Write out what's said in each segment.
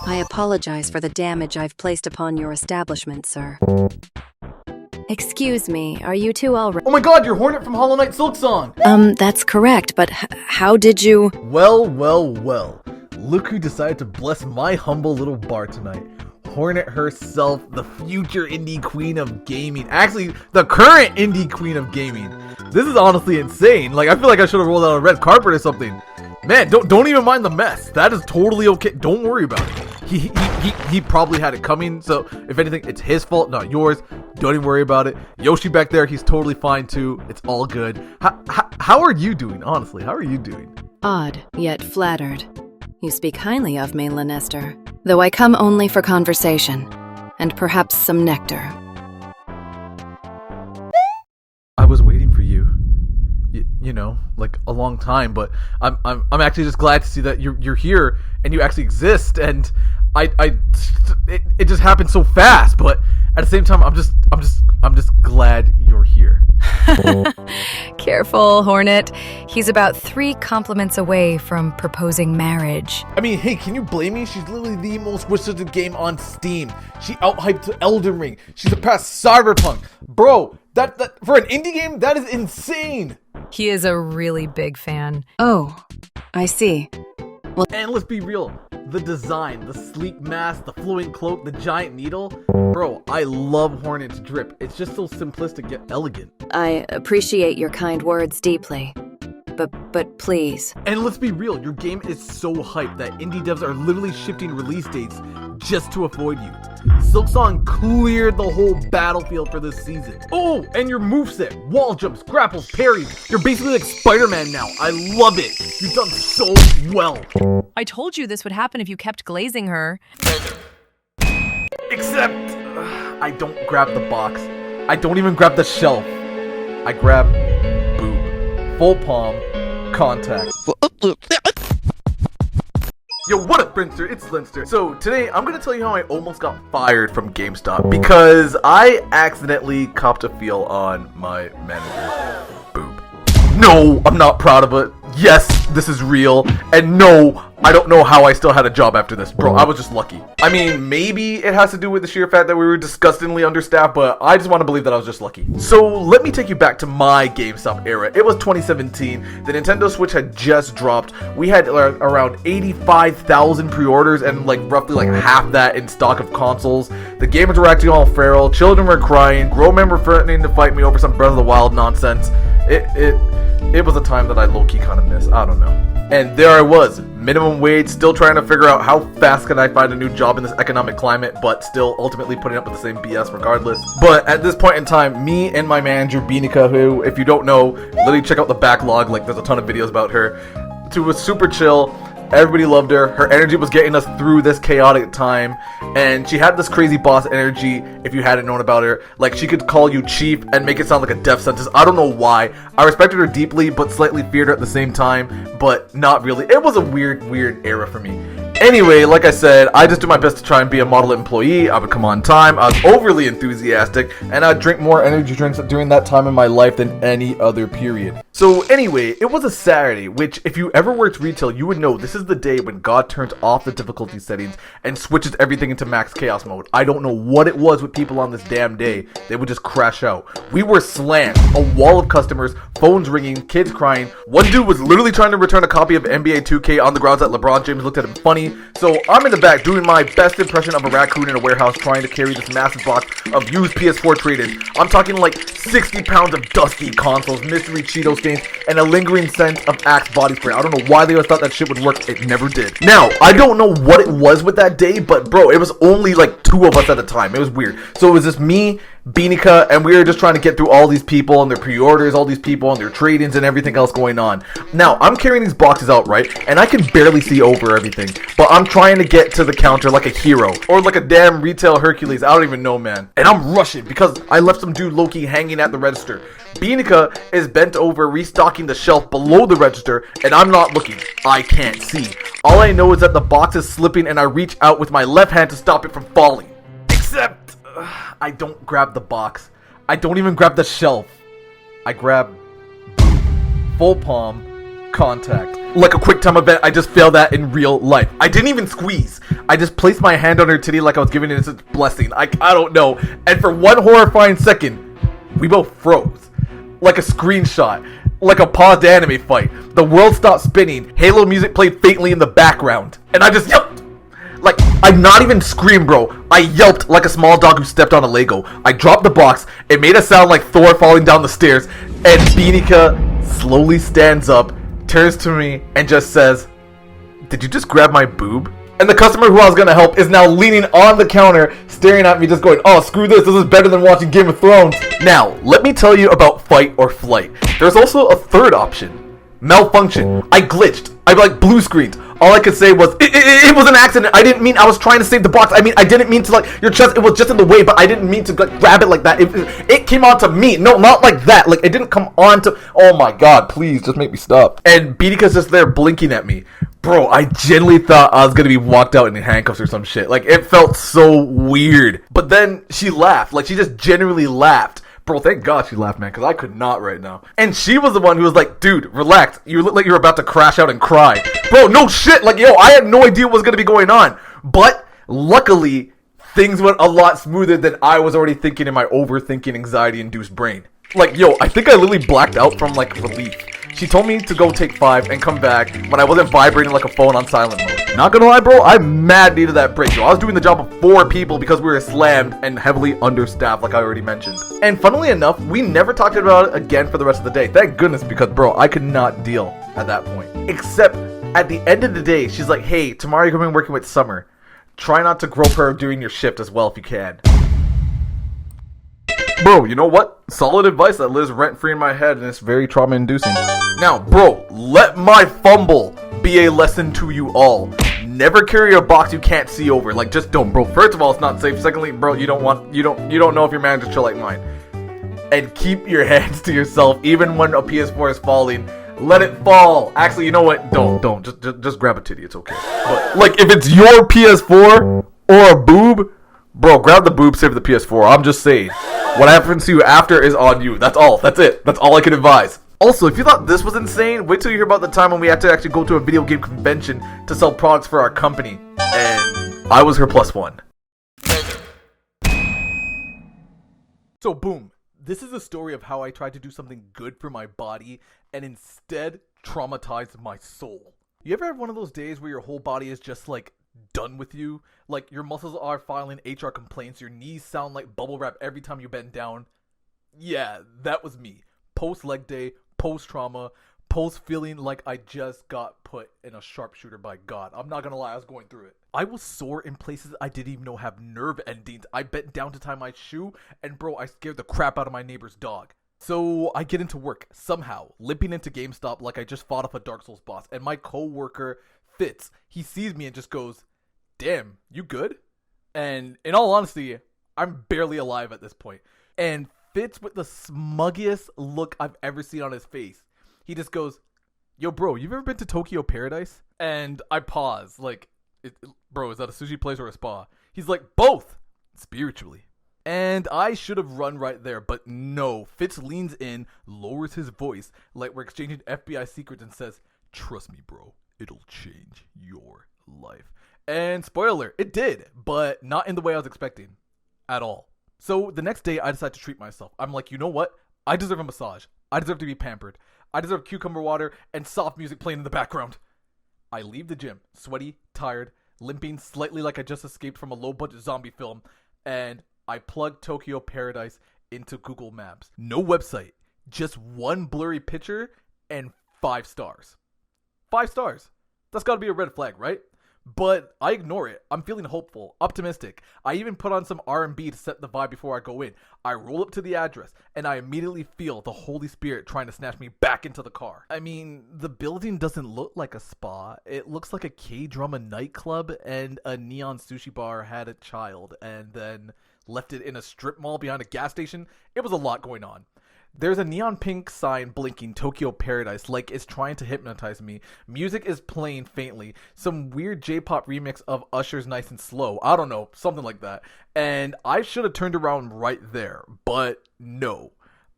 I apologize for the damage I've placed upon your establishment, sir. Excuse me, are you two all right? Oh my god, you're Hornet from Hollow Knight Silksong! That's correct, but how did you... Well. Look who decided to bless my humble little bar tonight. Hornet herself, the future indie queen of gaming. Actually, the current indie queen of gaming. This is honestly insane. Like, I feel like I should have rolled out a red carpet or something. Man, don't even mind the mess. That is totally okay. Don't worry about it. He probably had it coming, so if anything, it's his fault, not yours. Don't even worry about it. Yoshi back there, he's totally fine too. It's all good. How are you doing, honestly? How are you doing? Odd, yet flattered. You speak highly of me, Lennester, though I come only for conversation, and perhaps some nectar. I was waiting for you. You know, like a long time, but I'm actually just glad to see that you're here and you actually exist, and it just happened so fast, but at the same time I'm just glad you're here. Careful, Hornet. He's about 3 compliments away from proposing marriage. I mean, hey, can you blame me? She's literally the most researched game on Steam. She outhyped Elden Ring. She surpassed Cyberpunk. Bro, that for an indie game, that is insane. He is a really big fan. Oh, I see. Well, and let's be real, the design, the sleek mask, the flowing cloak, the giant needle. Bro, I love Hornet's drip. It's just so simplistic yet elegant. I appreciate your kind words deeply. But please. And let's be real, your game is so hyped that indie devs are literally shifting release dates just to avoid you. Silksong cleared the whole battlefield for this season. Oh, and your moveset, wall jumps, grapples, parries. You're basically like Spider-Man now. I love it. You've done so well. I told you this would happen if you kept glazing her. Except, I don't grab the box. I don't even grab the shelf. I grab boob. Full palm. Contact. Yo, what up, Brinster? It's Lennester. So today I'm gonna tell you how I almost got fired from GameStop because I accidentally copped a feel on my manager. Boob. No, I'm not proud of it. Yes, this is real. And no, I don't know how I still had a job after this. Bro, I was just lucky. I mean, maybe it has to do with the sheer fact that we were disgustingly understaffed, but I just want to believe that I was just lucky. So let me take you back to my GameStop era. It was 2017. The Nintendo Switch had just dropped. We had around 85,000 pre-orders and roughly half that in stock of consoles. The gamers were acting all feral. Children were crying. Grown men were threatening to fight me over some Breath of the Wild nonsense. It was a time that I low-key kind of miss. I don't know. And there I was, minimum wage, still trying to figure out how fast can I find a new job in this economic climate, but still ultimately putting up with the same BS regardless. But at this point in time, me and my manager, Beanica, who, if you don't know, literally check out the backlog, there's a ton of videos about her, she was super chill. Everybody loved her. Her energy was getting us through this chaotic time. And she had this crazy boss energy, if you hadn't known about her. She could call you chief and make it sound like a death sentence. I don't know why. I respected her deeply, but slightly feared her at the same time. But not really. It was a weird era for me. Anyway, like I said, I just do my best to try and be a model employee. I would come on time. I was overly enthusiastic. And I'd drink more energy drinks during that time in my life than any other period. So anyway, it was a Saturday, which if you ever worked retail, you would know this is the day when God turns off the difficulty settings and switches everything into max chaos mode. I don't know what it was with people on this damn day. They would just crash out. We were slammed. A wall of customers, phones ringing, kids crying. One dude was literally trying to return a copy of NBA 2K on the grounds that LeBron James looked at him funny. So I'm in the back doing my best impression of a raccoon in a warehouse trying to carry this massive box of used PS4 trade-ins. I'm talking 60 pounds of dusty consoles, mystery Cheeto stains, and a lingering scent of Axe body spray. I don't know why they always thought that shit would work. It never did. Now, I don't know what it was with that day, but bro, it was only 2 of us at a time. It was weird. So it was just me, Beanica, and we were just trying to get through all these people and their pre-orders, all these people and their trade-ins and everything else going on. Now, I'm carrying these boxes out, right? And I can barely see over everything, but I'm trying to get to the counter like a hero or like a damn retail Hercules. I don't even know, man. And I'm rushing because I left some dude low-key hanging at the register. Beanica is bent over restocking the shelf below the register, and I'm not looking. I can't see. All I know is that the box is slipping, and I reach out with my left hand to stop it from falling. Except I don't grab the box. I don't even grab the shelf. I grab full palm contact. Like a quick time event, I just failed that in real life. I didn't even squeeze. I just placed my hand on her titty like I was giving it a blessing. I don't know. And for one horrifying second, we both froze. Like a screenshot. Like a paused anime fight. The world stopped spinning. Halo music played faintly in the background. And I just yelped. Like, I not even screamed, bro. I yelped like a small dog who stepped on a Lego. I dropped the box. It made a sound like Thor falling down the stairs. And Beanika slowly stands up, turns to me, and just says, "Did you just grab my boob?" And the customer who I was gonna help is now leaning on the counter, staring at me, just going, "Oh, screw this. This is better than watching Game of Thrones." Now, let me tell you about fight or flight. There's also a third option. Malfunction. I glitched. I blue screened. All I could say was, it was an accident. I didn't mean, I was trying to save the box. I mean, I didn't mean to, like, your chest, it was just in the way, but I didn't mean to, like, grab it like that. It came onto me. No, not like that. Like, it didn't come onto, oh my god, please, just make me stop. And Beatika's just there blinking at me. Bro, I genuinely thought I was gonna be walked out in handcuffs or some shit. Like, it felt so weird. But then she laughed. Like, she just genuinely laughed. Bro, thank God she laughed, man, because I could not right now. And she was the one who was like, "Dude, relax. You look like you're about to crash out and cry." Bro, no shit. Like, yo, I had no idea what was going to be going on. But, luckily, things went a lot smoother than I was already thinking in my overthinking, anxiety-induced brain. Like, yo, I think I literally blacked out from, like, relief. She told me to go take 5 and come back when I wasn't vibrating like a phone on silent mode. Not gonna lie, bro, I mad needed that break, yo. I was doing the job of 4 people because we were slammed and heavily understaffed, like I already mentioned. And funnily enough, we never talked about it again for the rest of the day. Thank goodness, because, bro, I could not deal at that point. Except, at the end of the day, she's like, "Hey, tomorrow you're gonna be working with Summer. Try not to grope her during your shift as well if you can." Bro, you know what? Solid advice that lives rent-free in my head, and it's very trauma-inducing. Now, bro, let my fumble be a lesson to you all. Never carry a box you can't see over. Like, just don't, bro. First of all, it's not safe. Secondly, bro, you don't know if your manager's chill like mine. And keep your hands to yourself, even when a PS4 is falling. Let it fall. Actually, you know what? Don't. Just grab a titty. It's okay. But, like, if it's your PS4 or a boob, bro, grab the boob, save the PS4. I'm just saying. What happens to you after is on you. That's all. That's it. That's all I can advise. Also, if you thought this was insane, wait till you hear about the time when we had to actually go to a video game convention to sell products for our company. And I was her +1. So boom. This is a story of how I tried to do something good for my body and instead traumatized my soul. You ever have one of those days where your whole body is just like done with you? Like your muscles are filing HR complaints, your knees sound like bubble wrap every time you bend down? Yeah, that was me. Post leg day, post trauma, post feeling like I just got put in a sharpshooter by God. I'm not gonna lie, I was going through it. I was sore in places I didn't even know have nerve endings. I bent down to tie my shoe, and bro, I scared the crap out of my neighbor's dog. So I get into work, somehow, limping into GameStop like I just fought off a Dark Souls boss, and my co-worker, Fitz, he sees me and just goes, "Damn, you good?" And in all honesty, I'm barely alive at this point. And Fitz, with the smuggiest look I've ever seen on his face, he just goes, "Yo, bro, you've ever been to Tokyo Paradise?" And I pause, like, bro, is that a sushi place or a spa? He's like, "Both, spiritually." And I should have run right there, but no. Fitz leans in, lowers his voice, like we're exchanging FBI secrets, and says, "Trust me, bro, it'll change your life." And spoiler, it did, but not in the way I was expecting, at all. So the next day, I decided to treat myself. I'm like, you know what? I deserve a massage. I deserve to be pampered. I deserve cucumber water and soft music playing in the background. I leave the gym, sweaty, tired, limping slightly like I just escaped from a low-budget zombie film, and I plug Tokyo Paradise into Google Maps. No website, just one blurry picture and 5 stars. 5 stars. That's gotta be a red flag, right? But I ignore it. I'm feeling hopeful, optimistic. I even put on some R&B to set the vibe before I go in. I roll up to the address, and I immediately feel the Holy Spirit trying to snatch me back into the car. I mean, the building doesn't look like a spa. It looks like a K-drama nightclub, and a neon sushi bar had a child, and then left it in a strip mall behind a gas station. It was a lot going on. There's a neon pink sign blinking Tokyo Paradise like it's trying to hypnotize me. Music is playing faintly. Some weird J-pop remix of Usher's Nice and Slow. I don't know, something like that. And I should have turned around right there, but no.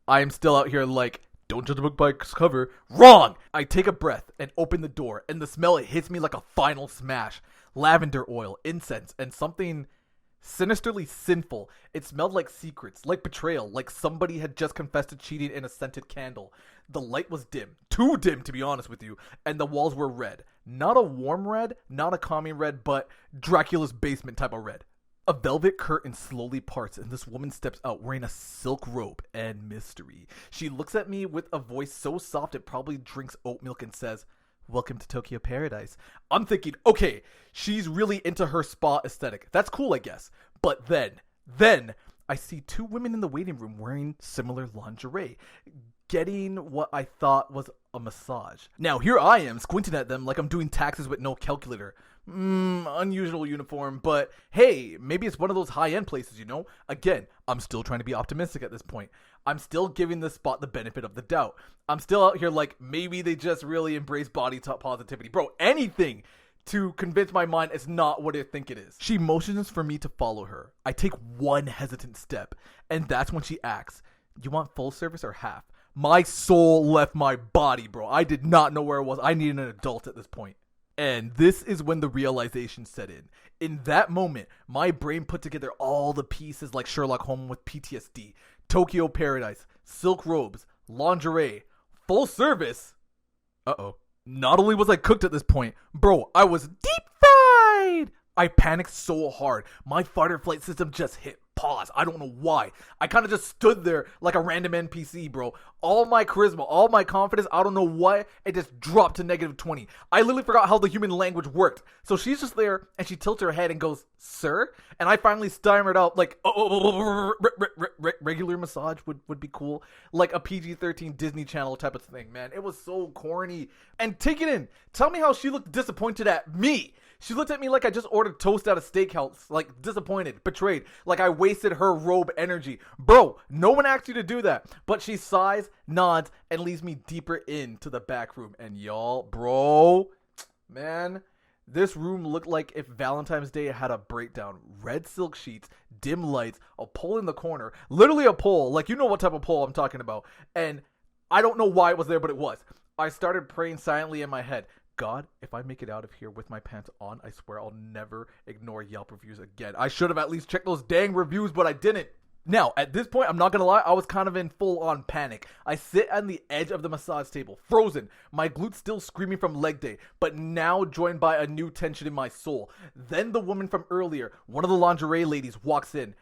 I'm still out here like, don't judge a book by its cover. Wrong! I take a breath and open the door, and the smell, it hits me like a final smash. Lavender oil, incense, and something sinisterly sinful. It smelled like secrets, like betrayal, like somebody had just confessed to cheating in a scented candle. The light was dim, too dim to be honest with you, and the walls were red. Not a warm red, not a calming red, but Dracula's basement type of red. A velvet curtain slowly parts, and this woman steps out wearing a silk robe and mystery. She looks at me with a voice so soft it probably drinks oat milk and says, "Welcome to Tokyo Paradise." I'm thinking, okay, she's really into her spa aesthetic. That's cool, I guess. But then, I see two women in the waiting room wearing similar lingerie, getting what I thought was a massage. Now, here I am, squinting at them like I'm doing taxes with no calculator. Unusual uniform, but hey, maybe it's one of those high-end places, you know? Again, I'm still trying to be optimistic at this point. I'm still giving this spot the benefit of the doubt. I'm still out here like, maybe they just really embrace body positivity. Bro, anything to convince my mind it's not what I think it is. She motions for me to follow her. I take one hesitant step, and that's when she asks, "You want full service or half?" My soul left my body, bro. I did not know where I was. I needed an adult at this point. And this is when the realization set in. In that moment, my brain put together all the pieces like Sherlock Holmes with PTSD. Tokyo Paradise, silk robes, lingerie, full service. Uh-oh. Not only was I cooked at this point, bro, I was deep fried. I panicked so hard. My fight or flight system just hit pause. I don't know why. I kind of just stood there like a random NPC, bro. All my charisma, all my confidence, I don't know why, it just dropped to -20. I literally forgot how the human language worked. So she's just there, and she tilts her head and goes, "Sir?" And I finally stammered out like, regular massage would be cool. Like a PG-13 Disney Channel type of thing, man. It was so corny. And take it in. Tell me how she looked disappointed at me. She looked at me like I just ordered toast at a steakhouse, like disappointed, betrayed, like I wasted her robe energy. Bro, no one asked you to do that. But she sighs, nods, and leads me deeper into the back room. And y'all, bro, man, this room looked like if Valentine's Day had a breakdown. Red silk sheets, dim lights, a pole in the corner, literally a pole, like you know what type of pole I'm talking about. And I don't know why it was there, but it was. I started praying silently in my head. God, if I make it out of here with my pants on, I swear I'll never ignore Yelp reviews again. I should have at least checked those dang reviews, but I didn't. Now, at this point, I'm not gonna lie, I was kind of in full-on panic. I sit on the edge of the massage table, frozen, my glutes still screaming from leg day, but now joined by a new tension in my soul. Then the woman from earlier, one of the lingerie ladies, walks in.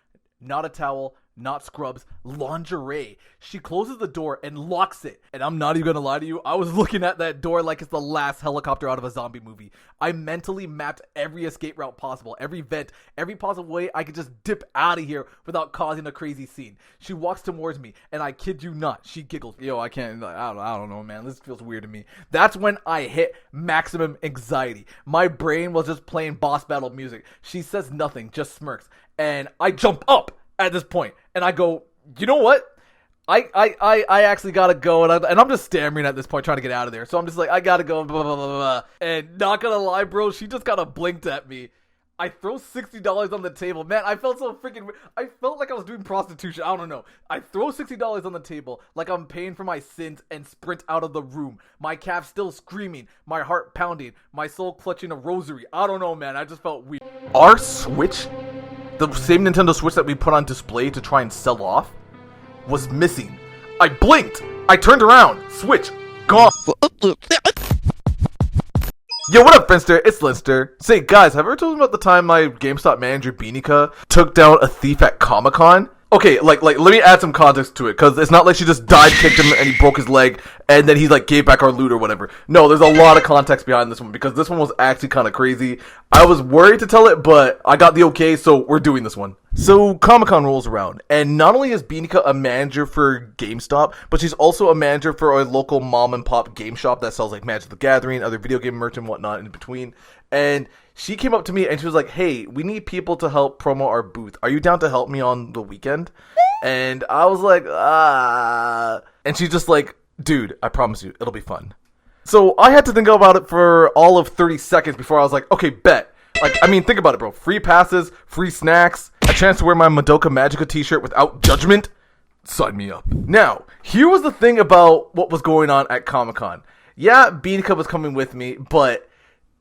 Not a towel, not scrubs, lingerie. She closes the door and locks it. And I'm not even gonna lie to you, I was looking at that door like it's the last helicopter out of a zombie movie. I mentally mapped every escape route possible, every vent, every possible way I could just dip out of here without causing a crazy scene. She walks towards me, and I kid you not, she giggles. Yo, I don't know, man. This feels weird to me. That's when I hit maximum anxiety. My brain was just playing boss battle music. She says nothing, just smirks. And I jump up at this point, and I go, you know what? I actually gotta go, and I'm just stammering at this point, trying to get out of there. So I'm just like, I gotta go, blah, blah, blah, blah. And not gonna lie, bro, she just kind of blinked at me. I throw $60 on the table. Man, I felt so freaking... I felt like I was doing prostitution. I don't know. I throw $60 on the table like I'm paying for my sins and sprint out of the room. My calf still screaming, my heart pounding, my soul clutching a rosary. I don't know, man. I just felt weird. Our Switch, the same Nintendo Switch that we put on display to try and sell off, was missing. I blinked. I turned around. Switch. Gone. Yo, what up, Friendster? It's Lennester. Say, guys, have I ever told you about the time my GameStop manager, Beanika, took down a thief at Comic-Con? Okay, like, let me add some context to it, because it's not like she just dive kicked him and he broke his leg, and then he, like, gave back our loot or whatever. No, there's a lot of context behind this one, because this one was actually kind of crazy. I was worried to tell it, but I got the okay, so we're doing this one. So, Comic-Con rolls around, and not only is Beanika a manager for GameStop, but she's also a manager for a local mom-and-pop game shop that sells, like, Magic the Gathering, other video game merch and whatnot in between, and she came up to me and she was like, hey, we need people to help promo our booth. Are you down to help me on the weekend? And I was like, And she's just like, dude, I promise you, it'll be fun. So I had to think about it for all of 30 seconds before I was like, okay, bet. Like, I mean, think about it, bro. Free passes, free snacks, a chance to wear my Madoka Magica t-shirt without judgment. sign me up. Now, here was the thing about what was going on at Comic-Con. Yeah, Bianca was coming with me, but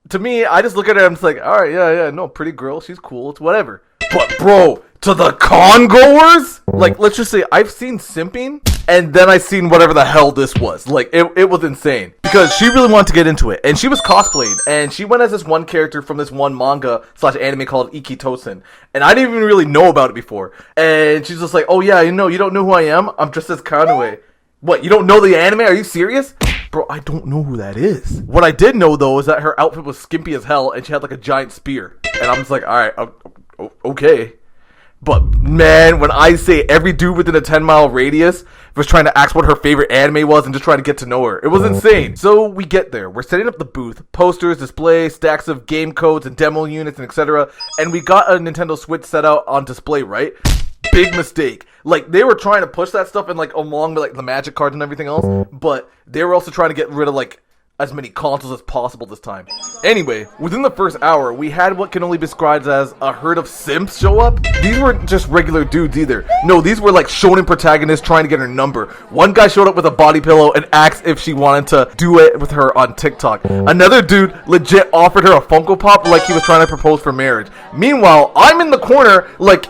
to me, I just look at her and I'm just like, alright, yeah, no, pretty girl, she's cool, it's whatever. But bro, to the con goers, like, let's just say I've seen simping, and then I seen whatever the hell this was. Like, it was insane. Because she really wanted to get into it, and she was cosplaying, and she went as this one character from this one manga / anime called Iki Tosen, and I didn't even really know about it before. And she's just like, oh yeah, you don't know who I am? I'm just as Kanue. What, you don't know the anime? Are you serious? Bro, I don't know who that is. What I did know, though, is that her outfit was skimpy as hell, and she had like a giant spear. And I'm just like, alright, okay. But man, when I say every dude within a 10-mile radius was trying to ask what her favorite anime was and just trying to get to know her, it was insane. So we get there. We're setting up the booth, posters, display, stacks of game codes and demo units and etc. And we got a Nintendo Switch set out on display, right? Big mistake. Like, they were trying to push that stuff and like along with like the magic cards and everything else, but they were also trying to get rid of like as many consoles as possible this time. Anyway, within the first hour, we had what can only be described as a herd of simps show up. These weren't just regular dudes either. No, these were like shonen protagonists trying to get her number. One guy showed up with a body pillow and asked if she wanted to do it with her on TikTok. Another dude legit offered her a Funko Pop like he was trying to propose for marriage. Meanwhile, I'm in the corner like,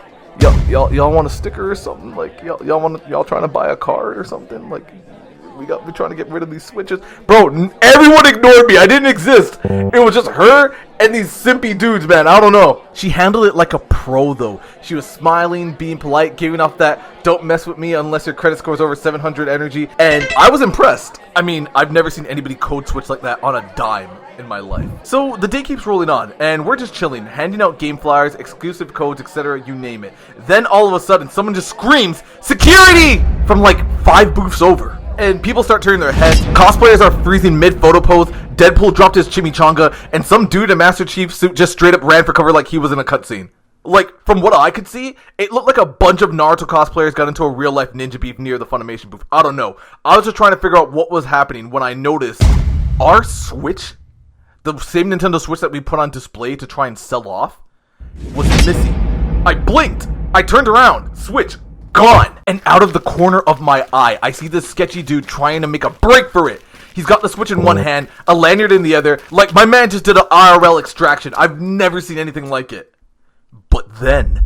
y'all want a sticker or something? Like, y'all trying to buy a card or something? Like, we're trying to get rid of these switches. Bro, everyone ignored me. I didn't exist. It was just her and these simpy dudes, man. I don't know. She handled it like a pro, though. She was smiling, being polite, giving off that don't mess with me unless your credit score is over 700 energy. And I was impressed. I mean, I've never seen anybody code switch like that on a dime in my life. So the day keeps rolling on, and we're just chilling, handing out game flyers, exclusive codes, etc., you name it. Then all of a sudden, someone just screams, "Security!" from like 5 booths over. And people start turning their heads. Cosplayers are freezing mid-photo pose. Deadpool dropped his chimichanga, and some dude in Master Chief suit just straight up ran for cover like he was in a cutscene. Like, from what I could see, it looked like a bunch of Naruto cosplayers got into a real-life ninja beef near the Funimation booth. I don't know. I was just trying to figure out what was happening when I noticed our Switch, the same Nintendo Switch that we put on display to try and sell off, was missing. I blinked. I turned around. Switch gone. And out of the corner of my eye, I see this sketchy dude trying to make a break for it. He's got the Switch in one hand, a lanyard in the other. Like, my man just did an IRL extraction. I've never seen anything like it. But then,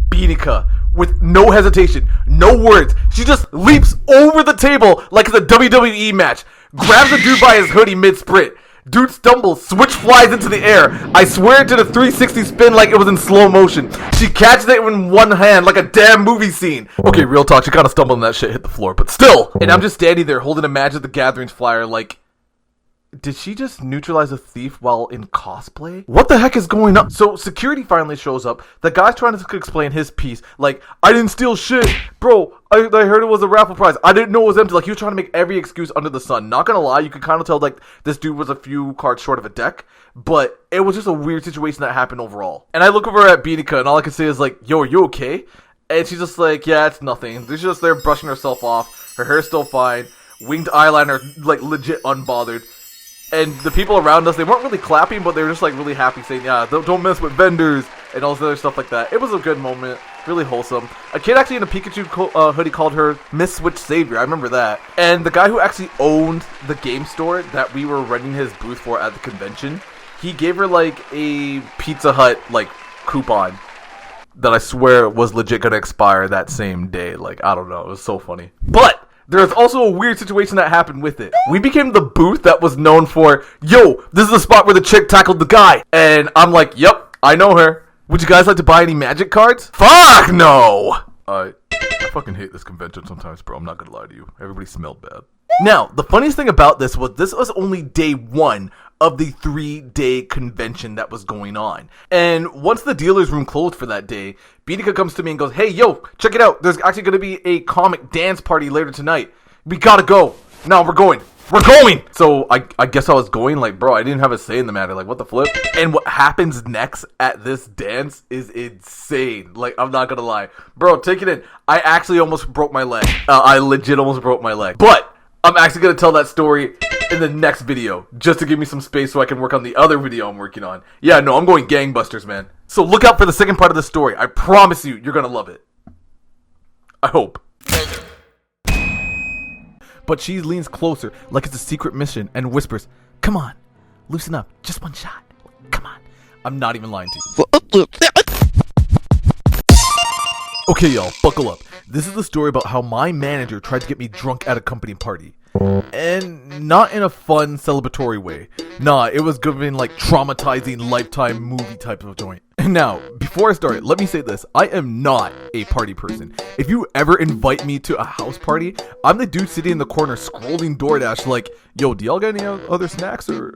Bianca, with no hesitation, no words, she just leaps over the table like it's a WWE match, grabs the dude by his hoodie mid-sprint. Dude stumbles, Switch flies into the air. I swear it did a 360 spin like it was in slow motion. She catches it in one hand like a damn movie scene. Okay, real talk, she kind of stumbled and that shit hit the floor, but still. And I'm just standing there holding a Magic the Gathering flyer like, did she just neutralize a thief while in cosplay? What the heck is going on? So security finally shows up. The guy's trying to explain his piece. Like, I didn't steal shit. Bro, I heard it was a raffle prize. I didn't know it was empty. Like, he was trying to make every excuse under the sun. Not gonna lie, you could kind of tell, like, this dude was a few cards short of a deck. But it was just a weird situation that happened overall. And I look over at Bianca, and all I can say is, like, yo, are you okay? And she's just like, yeah, it's nothing. She's just there brushing herself off. Her hair's still fine. Winged eyeliner, like, legit unbothered. And the people around us, they weren't really clapping, but they were just like really happy, saying, yeah, don't mess with vendors, and all this other stuff like that. It was a good moment, really wholesome. A kid actually in a Pikachu hoodie called her Miss Switch Savior, I remember that. And the guy who actually owned the game store that we were renting his booth for at the convention, he gave her like a Pizza Hut like coupon that I swear was legit gonna expire that same day. Like, I don't know, it was so funny. But there's also a weird situation that happened with it. We became the booth that was known for, yo, this is the spot where the chick tackled the guy. And I'm like, yep, I know her. Would you guys like to buy any magic cards? Fuck no! I fucking hate this convention sometimes, bro. I'm not gonna lie to you. Everybody smelled bad. Now, the funniest thing about this was only day 1 of the 3-day convention that was going on. And once the dealer's room closed for that day, Bianca comes to me and goes, hey, yo, check it out. There's actually going to be a comic dance party later tonight. We gotta go. No, we're going. We're going! So I guess I was going, like, bro, I didn't have a say in the matter. Like, what the flip? And what happens next at this dance is insane. Like, I'm not gonna lie. Bro, take it in. I actually almost broke my leg. I legit almost broke my leg. But I'm actually gonna tell that story in the next video, just to give me some space so I can work on the other video I'm working on. Yeah, no, I'm going gangbusters, man. So look out for the second part of the story. I promise you, you're gonna love it. I hope. but she leans closer like it's a secret mission and whispers, "Come on, loosen up, just one shot. Come on." I'm not even lying to you. Okay, y'all, buckle up. This is the story about how my manager tried to get me drunk at a company party. And not in a fun, celebratory way. Nah, it was giving like traumatizing Lifetime movie type of joint. Now, before I start, let me say this. I am not a party person. If you ever invite me to a house party, I'm the dude sitting in the corner scrolling DoorDash like, "Yo, do y'all got any other snacks or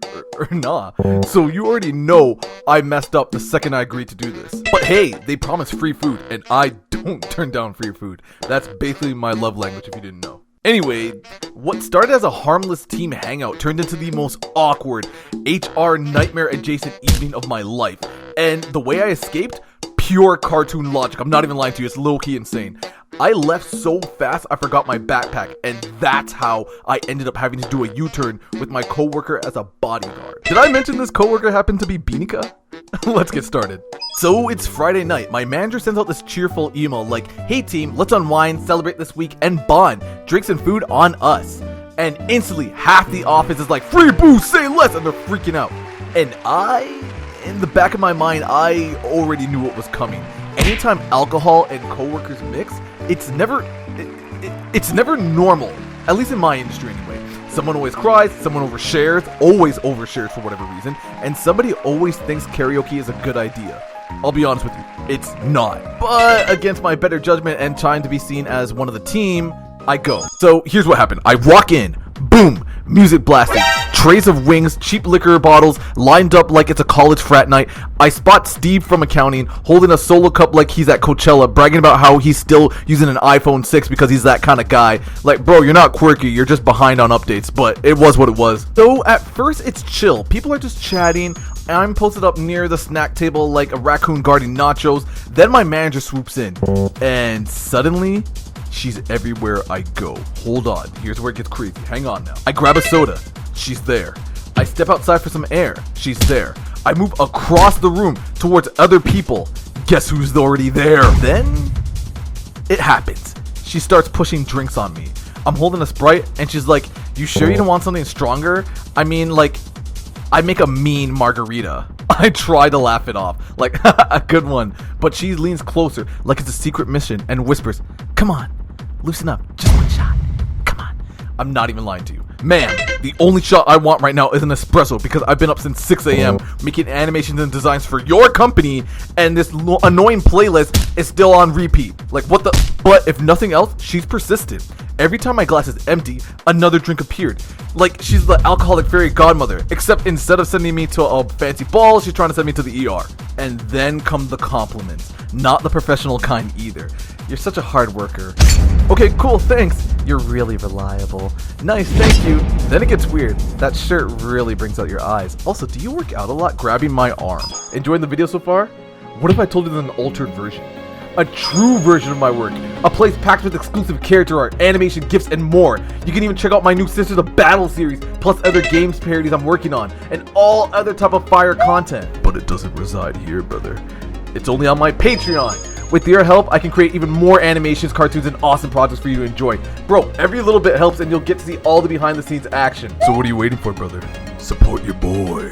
nah?" So you already know I messed up the second I agreed to do this. But hey, they promised free food, and I don't turn down free food. That's basically my love language if you didn't know. Anyway, what started as a harmless team hangout turned into the most awkward HR nightmare adjacent evening of my life. And the way I escaped, pure cartoon logic. I'm not even lying to you, it's low-key insane. I left so fast I forgot my backpack, and that's how I ended up having to do a U-turn with my coworker as a bodyguard. Did I mention this coworker happened to be Beanica? Let's get started. So it's Friday night. My manager sends out this cheerful email like, "Hey team, let's unwind, celebrate this week, and bond. Drinks and food on us." And instantly, half the office is like, "Free booze, say less," and they're freaking out. And in the back of my mind, I already knew what was coming. Anytime alcohol and coworkers mix, it's never normal. At least in my industry anyway. Someone always cries, someone always overshares for whatever reason, and somebody always thinks karaoke is a good idea. I'll be honest with you, it's not. But against my better judgment and trying to be seen as one of the team, I go. So here's what happened. I walk in, boom, music blasting, trays of wings, cheap liquor bottles lined up like it's a college frat night. I spot Steve from accounting holding a solo cup like he's at Coachella, bragging about how he's still using an iPhone 6 because he's that kind of guy. Like, bro, you're not quirky, you're just behind on updates, but it was what it was. So at first it's chill, people are just chatting. I'm posted up near the snack table like a raccoon guarding nachos. Then my manager swoops in, and suddenly, she's everywhere I go. Hold on, here's where it gets crazy. Hang on now. I grab a soda. She's there. I step outside for some air. She's there. I move across the room towards other people. Guess who's already there? Then it happens. She starts pushing drinks on me. I'm holding a Sprite and she's like, "You sure you don't want something stronger?" I mean, like, I make a mean margarita. I try to laugh it off, like, a good one. But she leans closer like it's a secret mission and whispers, "Come on, loosen up, just one shot. Come on." I'm not even lying to you. Man, the only shot I want right now is an espresso because I've been up since 6 a.m. making animations and designs for your company, and this annoying playlist is still on repeat. Like, what the? But if nothing else, she's persistent. Every time my glass is empty, another drink appeared. Like, she's the alcoholic fairy godmother, except instead of sending me to a fancy ball, she's trying to send me to the ER. And then come the compliments. Not the professional kind either. "You're such a hard worker." "Okay, cool, thanks." "You're really reliable." "Nice, thank you." Then it gets weird. "That shirt really brings out your eyes. Also, do you work out a lot?" Grabbing my arm. Enjoying the video so far? What if I told you an altered version? A true version of my work. A place packed with exclusive character art, animation, gifts, and more. You can even check out my new Sisters of Battle series, plus other games parodies I'm working on, and all other type of fire content. But it doesn't reside here, brother. It's only on my Patreon. With your help, I can create even more animations, cartoons, and awesome projects for you to enjoy. Bro, every little bit helps and you'll get to see all the behind the scenes action. So what are you waiting for, brother? Support your boy.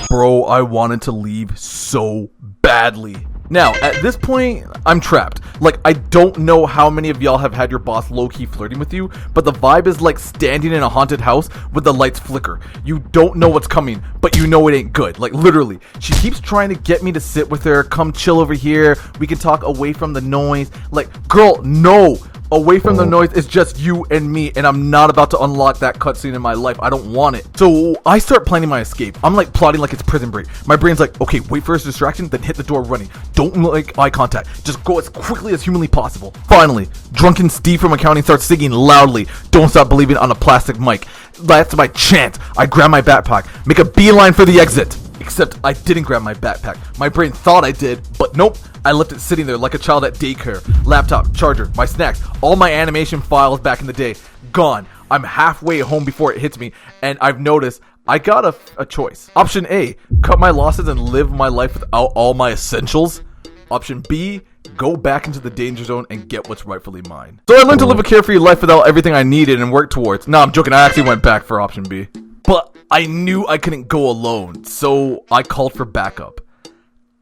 Bro, I wanted to leave so badly. Now, at this point, I'm trapped. Like, I don't know how many of y'all have had your boss low-key flirting with you, but the vibe is like standing in a haunted house with the lights flicker. You don't know what's coming, but you know it ain't good. Like, literally. She keeps trying to get me to sit with her, come chill over here, we can talk away from the noise. Like, girl, no! Away from the noise is just you and me, and I'm not about to unlock that cutscene in my life. I don't want it. So I start planning my escape. I'm like plotting like it's Prison Break. My brain's like, okay, wait for his distraction, then hit the door running. Don't make eye contact. Just go as quickly as humanly possible. Finally, drunken Steve from accounting starts singing loudly, "Don't Stop Believing" on a plastic mic. That's my chance. I grab my backpack, make a beeline for the exit. Except I didn't grab my backpack. My brain thought I did, but nope. I left it sitting there like a child at daycare. Laptop, charger, my snacks, all my animation files back in the day, gone. I'm halfway home before it hits me, and I've noticed I got a choice. Option A, cut my losses and live my life without all my essentials. Option B, go back into the danger zone and get what's rightfully mine. So I learned to live a carefree life without everything I needed and work towards. No, I'm joking. I actually went back for option B. But I knew I couldn't go alone, so I called for backup.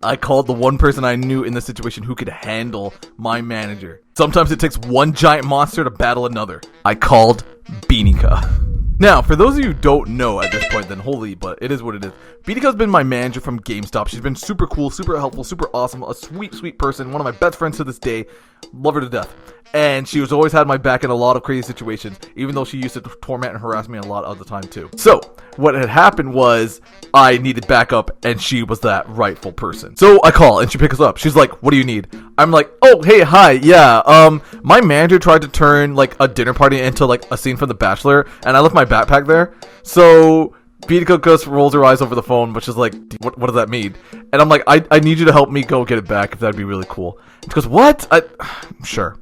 I called the one person I knew in the situation who could handle my manager. Sometimes it takes one giant monster to battle another. I called Beanika. Now, for those of you who don't know at this point, then holy, but it is what it is. Beanika's been my manager from GameStop. She's been super cool, super helpful, super awesome, a sweet, sweet person, one of my best friends to this day. Love her to death. And she was always had my back in a lot of crazy situations, even though she used to torment and harass me a lot of the time too. So, what had happened was, I needed backup, and she was that rightful person. So, I call, and she picks up. She's like, what do you need? I'm like, oh, hey, hi, yeah, my manager tried to turn, like, a dinner party into, like, a scene from The Bachelor, and I left my backpack there. So, Beanika just rolls her eyes over the phone, but she's like, what does that mean? And I'm like, I need you to help me go get it back, if that'd be really cool. And she goes, what? Sure.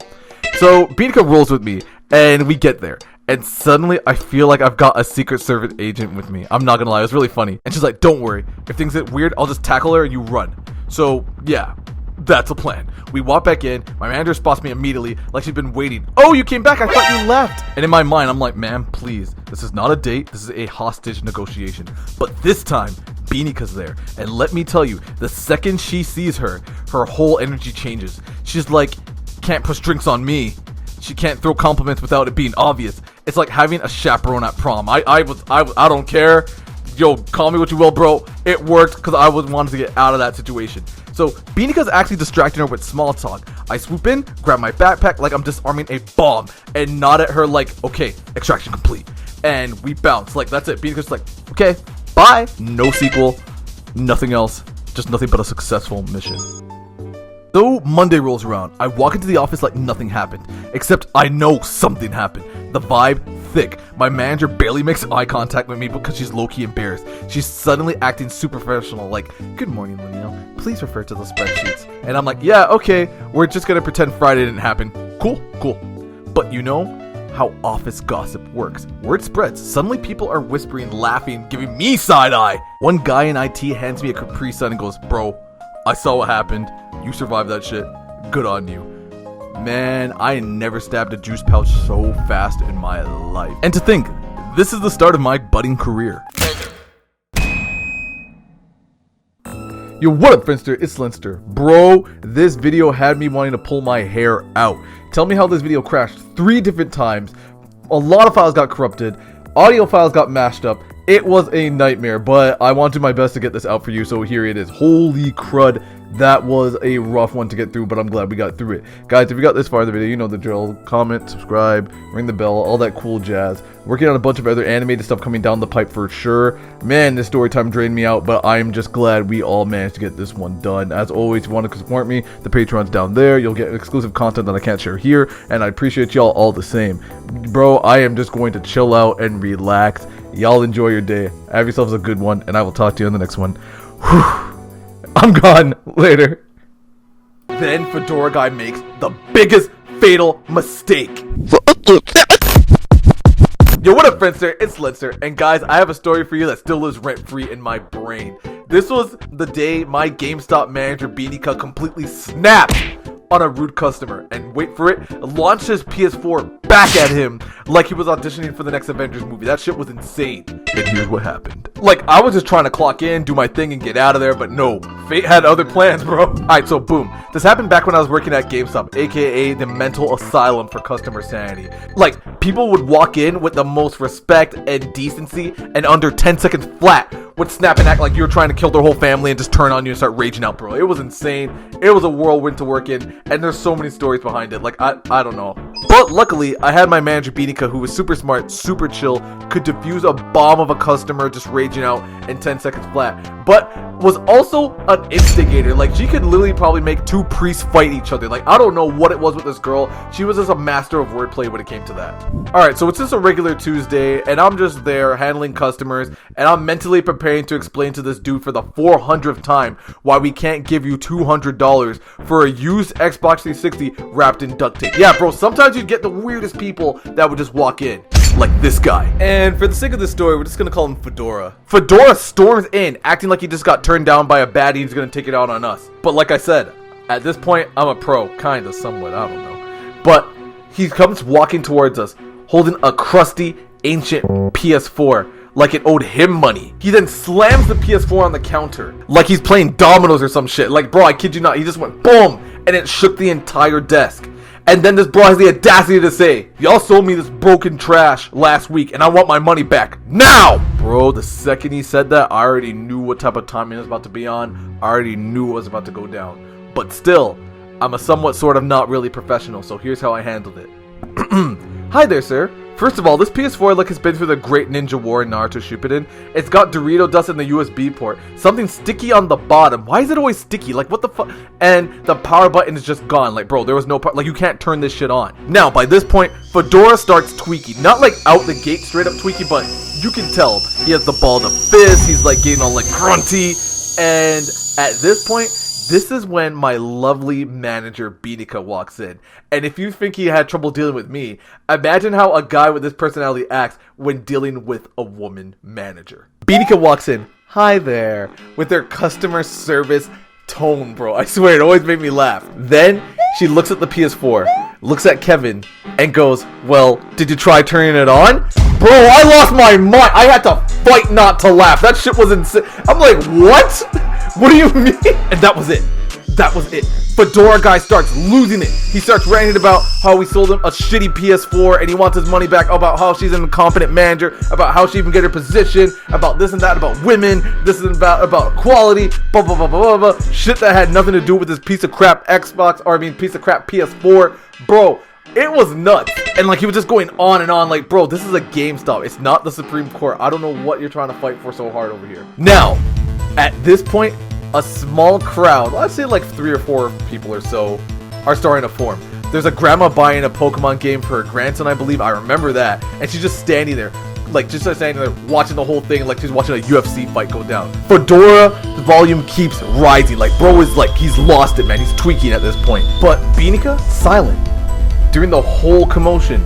So, Beanika rolls with me, and we get there. And suddenly, I feel like I've got a Secret Service agent with me. I'm not gonna lie, it was really funny. And she's like, don't worry. If things get weird, I'll just tackle her and you run. So, yeah, that's the plan. We walk back in. My manager spots me immediately, like she's been waiting. Oh, you came back. I thought you left. And in my mind, I'm like, ma'am, please. This is not a date. This is a hostage negotiation. But this time, Beanika's there. And let me tell you, the second she sees her, her whole energy changes. She's like, can't push drinks on me. She can't throw compliments without it being obvious. It's like having a chaperone at prom. I don't care. Yo, call me what you will, bro. It worked because I wanted to get out of that situation. So Beanika's actually distracting her with small talk. I swoop in, grab my backpack like I'm disarming a bomb, and nod at her like, okay, extraction complete. And we bounce. Like, that's it. Beanika's like, okay, bye. No sequel, nothing else. Just nothing but a successful mission. So Monday rolls around. I walk into the office like nothing happened, except I know something happened. The vibe, thick. My manager barely makes eye contact with me because she's low-key embarrassed. She's suddenly acting super professional, like, good morning, Lennell. Please refer to the spreadsheets. And I'm like, yeah, okay, we're just gonna pretend Friday didn't happen. Cool. But you know how office gossip works. Word spreads. Suddenly people are whispering, laughing, giving me side eye. One guy in IT hands me a Capri Sun and goes, bro, I saw what happened. You survived that shit. Good on you. Man, I never stabbed a juice pouch so fast in my life. And to think, this is the start of my budding career. Yo, what up, Friendster? It's Lennester. Bro, this video had me wanting to pull my hair out. Tell me how this video crashed 3 different times. A lot of files got corrupted. Audio files got mashed up. It was a nightmare, but I want to do my best to get this out for you, so here it is. Holy crud. That was a rough one to get through, but I'm glad we got through it. Guys, if you got this far in the video, you know the drill. Comment, subscribe, ring the bell, all that cool jazz. Working on a bunch of other animated stuff coming down the pipe for sure. Man, this story time drained me out, but I'm just glad we all managed to get this one done. As always, if you want to support me, the Patreon's down there. You'll get exclusive content that I can't share here, and I appreciate y'all all the same. Bro, I am just going to chill out and relax. Y'all enjoy your day. Have yourselves a good one, and I will talk to you in the next one. Whew. I'm gone. Later. Then Fedora Guy makes the biggest fatal mistake. Yo, what up, Friendster? It's Lennester, and guys, I have a story for you that still lives rent-free in my brain. This was the day my GameStop manager Beanika completely snapped on a rude customer, and wait for it, launched his PS4 back at him like he was auditioning for the next Avengers movie. That shit was insane. And here's what happened. Like, I was just trying to clock in, do my thing, and get out of there, but no, fate had other plans, bro. Alright, so boom. This happened back when I was working at GameStop, aka the mental asylum for customer sanity. Like, people would walk in with the most respect and decency, and under 10 seconds flat would snap and act like you were trying to kill their whole family and just turn on you and start raging out, bro. It was insane. It was a whirlwind to work in, and there's so many stories behind it. Like, I don't know. But luckily, I had my manager Beanika, who was super smart, super chill, could defuse a bomb of a customer just raging out in 10 seconds flat, but was also an instigator. Like, she could literally probably make 2 priests fight each other. Like, I don't know what it was with this girl. She was just a master of wordplay when it came to that. Alright, so it's just a regular Tuesday, and I'm just there handling customers, and I'm mentally preparing to explain to this dude for the 400th time why we can't give you $200 for a used Xbox 360 wrapped in duct tape. Yeah, bro, sometimes you get the weirdest people that would just walk in. Like this guy. And for the sake of this story, we're just gonna call him Fedora. Fedora storms in, acting like he just got turned down by a baddie and he's gonna take it out on us. But like I said, At this point, I'm a pro, kinda, somewhat, I don't know. But he comes walking towards us, holding a crusty, ancient PS4, like it owed him money. He then slams the PS4 on the counter, like he's playing dominoes or some shit. Like, bro, I kid you not, he just went boom, and it shook the entire desk. And then this bro has the audacity to say, y'all sold me this broken trash last week, and I want my money back now! Bro, the second he said that, I already knew what type of timing it was about to be on. I already knew it was about to go down. But still, I'm a somewhat sort of not really professional, so here's how I handled it. Hi there, sir. First of all, this PS4 has been through the Great Ninja War in Naruto Shippuden. It's got Dorito dust in the USB port, something sticky on the bottom. Why is it always sticky? Like, what the fuck? And the power button is just gone. Like, bro, there was no you can't turn this shit on. Now, by this point, Fedora starts tweaking. Not like out the gate straight up tweaking, but you can tell he has the ball to fist. He's like getting all like grunty. And at this point, this is when my lovely manager Binika walks in. And if you think he had trouble dealing with me, imagine how a guy with this personality acts when dealing with a woman manager. Binika walks in, hi there, with their customer service tone, bro. I swear, it always made me laugh. Then she looks at the PS4, looks at Kevin, and goes, well, did you try turning it on? Bro, I lost my mind. I had to fight not to laugh. That shit was insane. I'm like, what? What do you mean? And that was it. That was it. Fedora guy starts losing it. He starts ranting about how we sold him a shitty PS4 and he wants his money back, about how she's an incompetent manager, about how she even get her position, about this and that, about women, this is about equality, blah, blah, blah, blah, blah, blah. Shit that had nothing to do with this piece of crap piece of crap PS4. Bro, it was nuts. And like, he was just going on and on like, bro, this is a GameStop. It's not the Supreme Court. I don't know what you're trying to fight for so hard over here. Now, at this point, a small crowd, let's say like 3 or 4 people or so, are starting to form. There's a grandma buying a Pokemon game for her grandson, I believe. I remember that. And she's just standing there, like just standing there watching the whole thing like she's watching a UFC fight go down. Fedora, the volume keeps rising. Like, bro is like, he's lost it, man. He's tweaking at this point. But Binika, silent. During the whole commotion,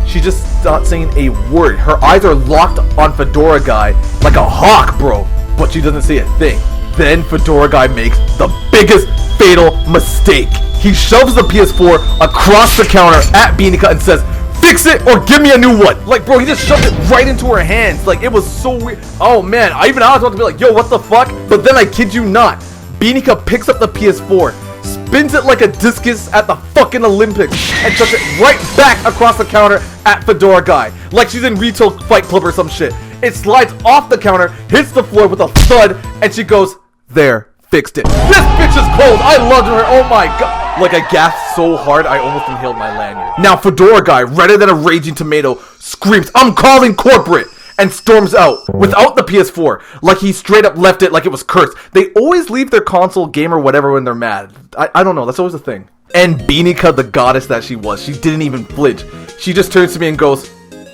she just not saying a word. Her eyes are locked on Fedora guy like a hawk, bro. But she doesn't say a thing. Then Fedora guy makes the biggest fatal mistake. He shoves the PS4 across the counter at Binika and says, fix it or give me a new one. Like, bro, he just shoved it right into her hands. Like, it was so weird. Oh man, I was about to be like, yo, what the fuck? But then I kid you not, Binika picks up the PS4, spins it like a discus at the fucking Olympics, and chucks it right back across the counter at Fedora guy. Like she's in Retail Fight Club or some shit. It slides off the counter, hits the floor with a thud, and she goes, there, fixed it. This bitch is cold. I loved her. Oh my god. Like, I gasped so hard, I almost inhaled my lanyard. Now, Fedora guy, redder than a raging tomato, screams, I'm calling corporate, and storms out without the PS4. Like he straight up left it like it was cursed. They always leave their console, game, or whatever when they're mad. I don't know. That's always a thing. And Binika, the goddess that she was, she didn't even flinch. She just turns to me and goes,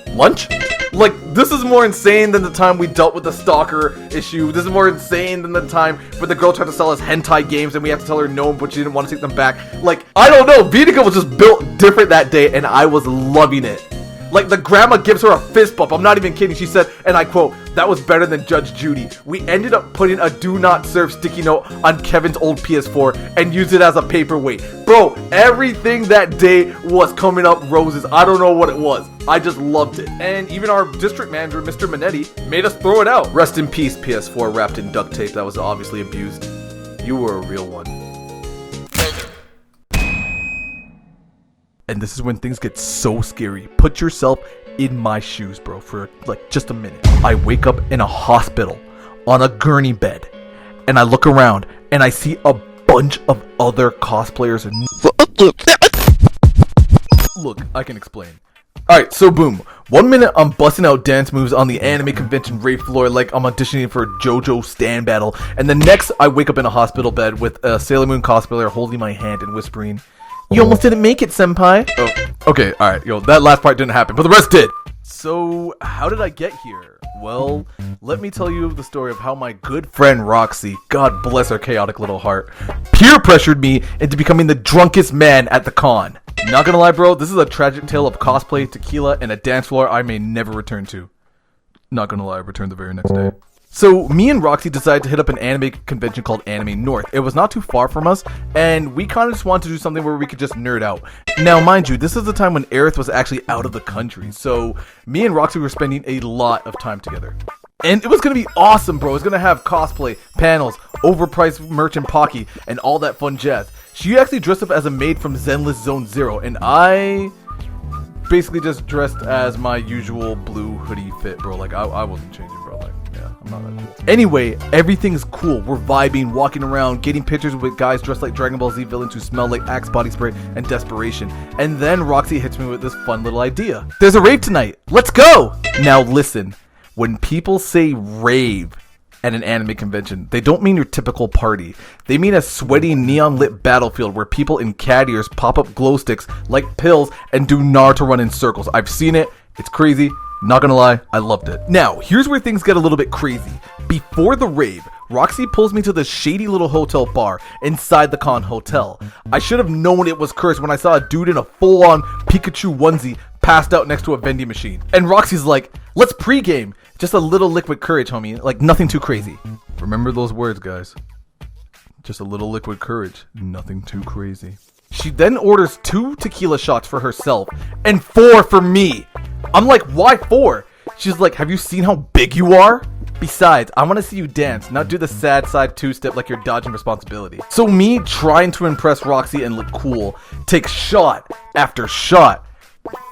lunch? Like, this is more insane than the time we dealt with the stalker issue. This is more insane than the time where the girl tried to sell us hentai games and we had to tell her no, but she didn't want to take them back. Like, I don't know. Binika was just built different that day, and I was loving it. Like, the grandma gives her a fist bump. I'm not even kidding. She said, and I quote, that was better than Judge Judy. We ended up putting a do not serve sticky note on Kevin's old PS4 and used it as a paperweight. Bro, everything that day was coming up roses. I don't know what it was. I just loved it. And even our district manager, Mr. Minetti, made us throw it out. Rest in peace, PS4 wrapped in duct tape that was obviously abused. You were a real one. And this is when things get so scary. Put yourself in my shoes, bro, for like just a minute. I wake up in a hospital on a gurney bed, and I look around and I see a bunch of other cosplayers. Look, I can explain. Alright, so boom. 1 minute I'm busting out dance moves on the anime convention rave floor like I'm auditioning for a JoJo stand battle, and the next I wake up in a hospital bed with a Sailor Moon cosplayer holding my hand and whispering, you almost didn't make it, senpai. Oh, okay, alright, yo, that last part didn't happen, but the rest did. So, how did I get here? Well, let me tell you the story of how my good friend Roxy, God bless her chaotic little heart, peer pressured me into becoming the drunkest man at the con. Not gonna lie, bro, this is a tragic tale of cosplay, tequila, and a dance floor I may never return to. Not gonna lie, I returned the very next day. So me and Roxy decided to hit up an anime convention called Anime North. It was not too far from us, and we kind of just wanted to do something where we could just nerd out. Now, mind you, this is the time when Aerith was actually out of the country, so me and Roxy were spending a lot of time together. And it was going to be awesome, bro. It was going to have cosplay, panels, overpriced merch and Pocky, and all that fun jazz. She actually dressed up as a maid from Zenless Zone Zero, and I basically just dressed as my usual blue hoodie fit, bro. Like, I wasn't changing, bro. Like, yeah, I'm not that cool. Anyway, everything's cool. We're vibing, walking around, getting pictures with guys dressed like Dragon Ball Z villains who smell like Axe body spray and desperation. And then Roxy hits me with this fun little idea. There's a rave tonight. Let's go! Now listen, when people say rave at an anime convention, they don't mean your typical party. They mean a sweaty neon-lit battlefield where people in cat ears pop up glow sticks like pills and do Naruto run in circles. I've seen it. It's crazy. Not gonna lie, I loved it. Now, here's where things get a little bit crazy. Before the rave, Roxy pulls me to the shady little hotel bar inside the Con Hotel. I should have known it was cursed when I saw a dude in a full-on Pikachu onesie passed out next to a vending machine. And Roxy's like, let's pregame. Just a little liquid courage, homie. Like, nothing too crazy. Remember those words, guys. Just a little liquid courage. Nothing too crazy. She then orders 2 tequila shots for herself and 4 for me. I'm like, why 4? She's like, have you seen how big you are? Besides, I want to see you dance, not do the sad side 2-step like you're dodging responsibility. So me trying to impress Roxy and look cool, take shot after shot.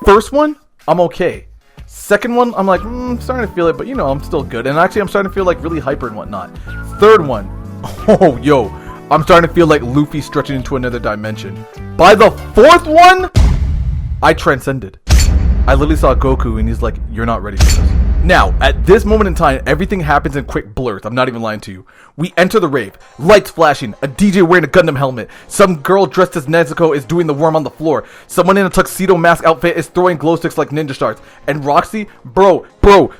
First one, I'm okay. Second one, I'm like, I'm starting to feel it, but you know, I'm still good. And actually, I'm starting to feel like really hyper and whatnot. Third one, oh, yo, I'm starting to feel like Luffy stretching into another dimension. By the 4th one, I transcended. I literally saw Goku and he's like, you're not ready for this. Now, at this moment in time, everything happens in quick blurs. I'm not even lying to you. We enter the rave, lights flashing, a DJ wearing a Gundam helmet, some girl dressed as Nezuko is doing the worm on the floor, someone in a tuxedo mask outfit is throwing glow sticks like ninja stars, and Roxy, bro,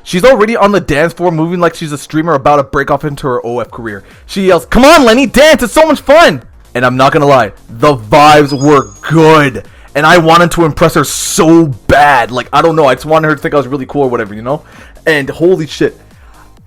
she's already on the dance floor moving like she's a streamer about to break off into her OF career. She yells, come on Lenny, dance, it's so much fun! And I'm not gonna lie, the vibes were good. And I wanted to impress her so bad. Like, I don't know. I just wanted her to think I was really cool or whatever, you know? And holy shit.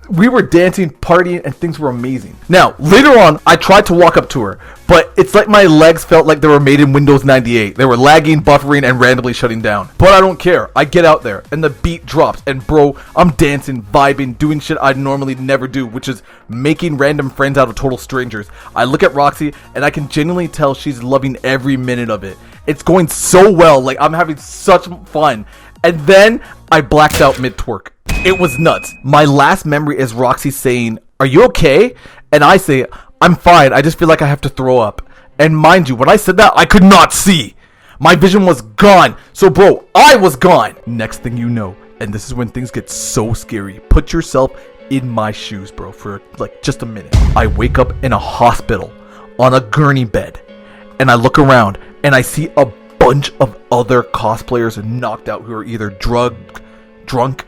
We were dancing, partying, and things were amazing. Now, later on, I tried to walk up to her, but it's like my legs felt like they were made in Windows 98. They were lagging, buffering, and randomly shutting down. But I don't care. I get out there, and the beat drops, and bro, I'm dancing, vibing, doing shit I'd normally never do, which is making random friends out of total strangers. I look at Roxy, and I can genuinely tell she's loving every minute of it. It's going so well, like I'm having such fun. And then I blacked out mid-twerk. It was nuts. My last memory is Roxy saying, are you okay? And I say, I'm fine. I just feel like I have to throw up. And mind you, when I said that, I could not see. My vision was gone. So bro, I was gone. Next thing you know, and this is when things get so scary. Put yourself in my shoes, bro, for like just a minute. I wake up in a hospital on a gurney bed. And I look around and I see a bunch of other cosplayers knocked out who are either drunk,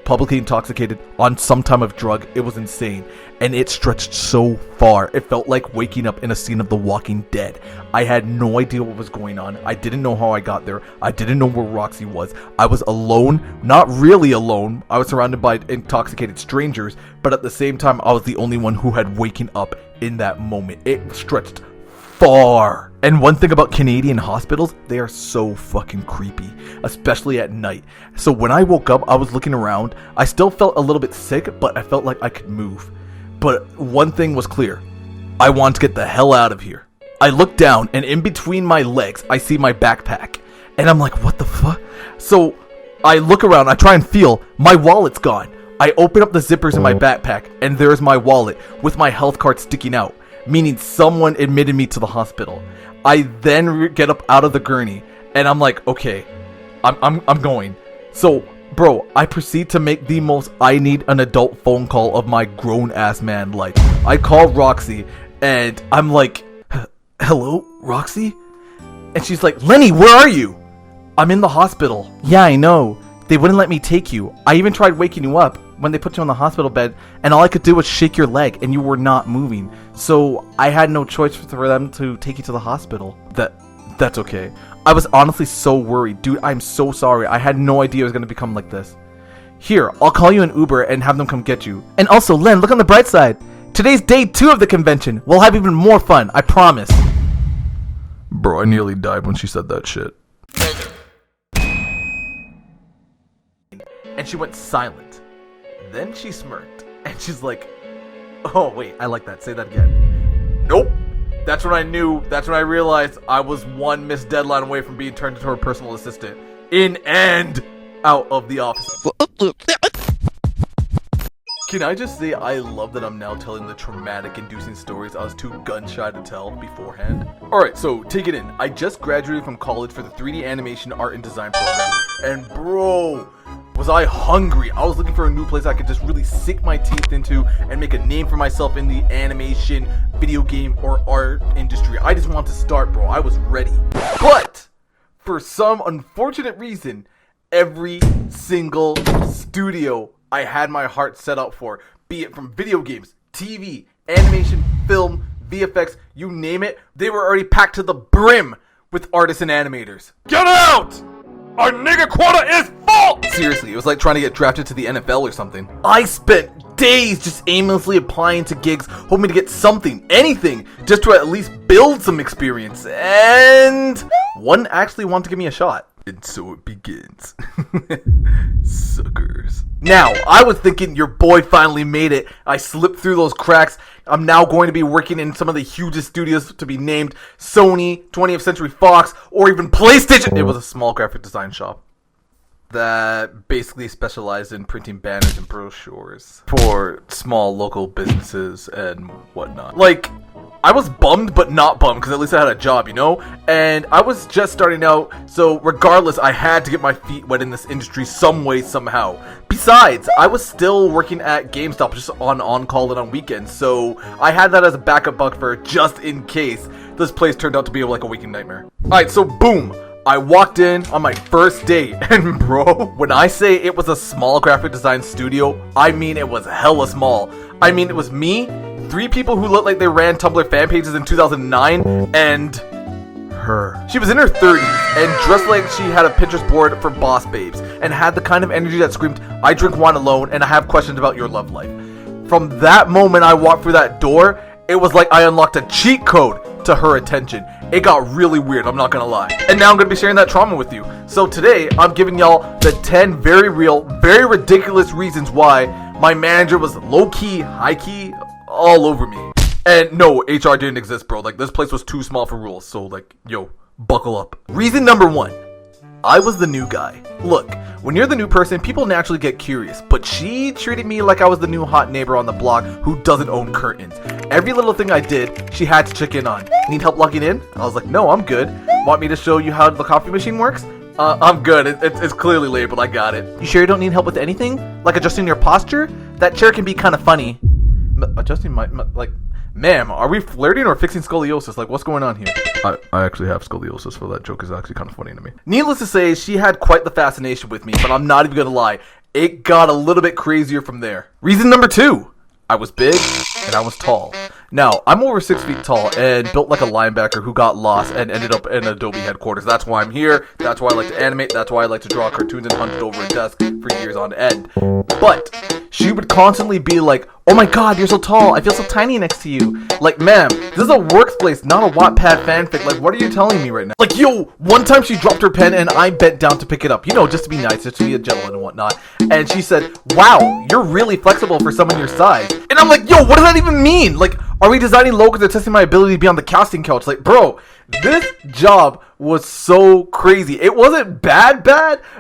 publicly intoxicated, on some type of drug. It was insane. And it stretched so far. It felt like waking up in a scene of The Walking Dead. I had no idea what was going on. I didn't know how I got there. I didn't know where Roxy was. I was alone. Not really alone. I was surrounded by intoxicated strangers. But at the same time, I was the only one who had waken up in that moment. It stretched far. And one thing about Canadian hospitals, they are so fucking creepy, especially at night. So when I woke up, I was looking around. I still felt a little bit sick, but I felt like I could move. But one thing was clear. I want to get the hell out of here. I look down, and in between my legs, I see my backpack. And I'm like, what the fuck? So I look around, I try and feel, my wallet's gone. I open up the zippers in my backpack, and there's my wallet with my health card sticking out, meaning someone admitted me to the hospital. I then get up out of the gurney, and I'm like, okay, I'm going. So, bro, I proceed to make the most I need an adult phone call of my grown-ass man life. I call Roxy, and I'm like, hello, Roxy? And she's like, Lenny, where are you? I'm in the hospital. Yeah, I know. They wouldn't let me take you. I even tried waking you up when they put you on the hospital bed, and all I could do was shake your leg, and you were not moving. So I had no choice for them to take you to the hospital. That's okay. I was honestly so worried. Dude, I'm so sorry. I had no idea it was going to become like this. Here, I'll call you an Uber and have them come get you. And also, Len, look on the bright side. Today's day 2 of the convention. We'll have even more fun, I promise. Bro, I nearly died when she said that shit. And she went silent. Then she smirked. And she's like, oh, wait, I like that. Say that again. Nope. That's when I knew, that's when I realized I was one missed deadline away from being turned into her personal assistant. In and out of the office. Can I just say I love that I'm now telling the traumatic inducing stories I was too gun shy to tell beforehand? Alright, so take it in. I just graduated from college for the 3D animation art and design program. And bro, was I hungry. I was looking for a new place I could just really sink my teeth into and make a name for myself in the animation, video game, or art industry. I just wanted to start, bro. I was ready. But for some unfortunate reason, every single studio I had my heart set up for, be it from video games, TV, animation, film, VFX, you name it, they were already packed to the brim with artists and animators. Get out! Our nigga quota is full! Seriously, it was like trying to get drafted to the NFL or something. I spent days just aimlessly applying to gigs, hoping to get something, anything, just to at least build some experience. And one actually wanted to give me a shot. And so it begins. Suckers. Now, I was thinking your boy finally made it. I slipped through those cracks. I'm now going to be working in some of the hugest studios to be named Sony, 20th Century Fox, or even PlayStation. It was a small graphic design shop that basically specialized in printing banners and brochures for small local businesses and whatnot. Like, I was bummed, but not bummed, because at least I had a job, you know? And I was just starting out, so regardless, I had to get my feet wet in this industry some way, somehow. Besides, I was still working at GameStop, just on-call and on weekends, so I had that as a backup buffer just in case this place turned out to be like a waking nightmare. Alright, so boom! I walked in on my first day, and bro, when I say it was a small graphic design studio, I mean it was hella small. I mean, it was me, 3 people who looked like they ran Tumblr fan pages in 2009, and her. She was in her 30s, and dressed like she had a Pinterest board for boss babes, and had the kind of energy that screamed, I drink wine alone, and I have questions about your love life. From that moment I walked through that door, it was like I unlocked a cheat code to her attention. It got really weird, I'm not gonna lie. And now I'm gonna be sharing that trauma with you. So today, I'm giving y'all the 10 very real, very ridiculous reasons why my manager was low-key, high-key, all over me. And no, HR didn't exist, bro. Like, this place was too small for rules. So, like, yo, buckle up. Reason number 1. I was the new guy. Look, when you're the new person, people naturally get curious, but she treated me like I was the new hot neighbor on the block who doesn't own curtains. Every little thing I did, she had to check in on. Need help logging in? I was like, no, I'm good. Want me to show you how the coffee machine works? I'm good. It's clearly labeled. I got it. You sure you don't need help with anything? Like adjusting your posture? That chair can be kind of funny. Adjusting my like... Ma'am, are we flirting or fixing scoliosis? Like, what's going on here? I actually have scoliosis, so that joke is actually kind of funny to me. Needless to say, she had quite the fascination with me, but I'm not even gonna lie. It got a little bit crazier from there. Reason number 2. I was big, and I was tall. Now, I'm over 6 feet tall and built like a linebacker who got lost and ended up in Adobe headquarters. That's why I'm here. That's why I like to animate. That's why I like to draw cartoons and hunched over a desk for years on end. But she would constantly be like, oh my god, you're so tall. I feel so tiny next to you. Like, ma'am, this is a workplace, not a Wattpad fanfic. Like, what are you telling me right now? Like, yo, one time she dropped her pen and I bent down to pick it up. You know, just to be nice, just to be a gentleman and whatnot. And she said, wow, you're really flexible for someone your size. And I'm like, yo, what does that even mean? Like, are we designing logos or testing my ability to be on the casting couch? Like, bro, this job was so crazy. It wasn't bad,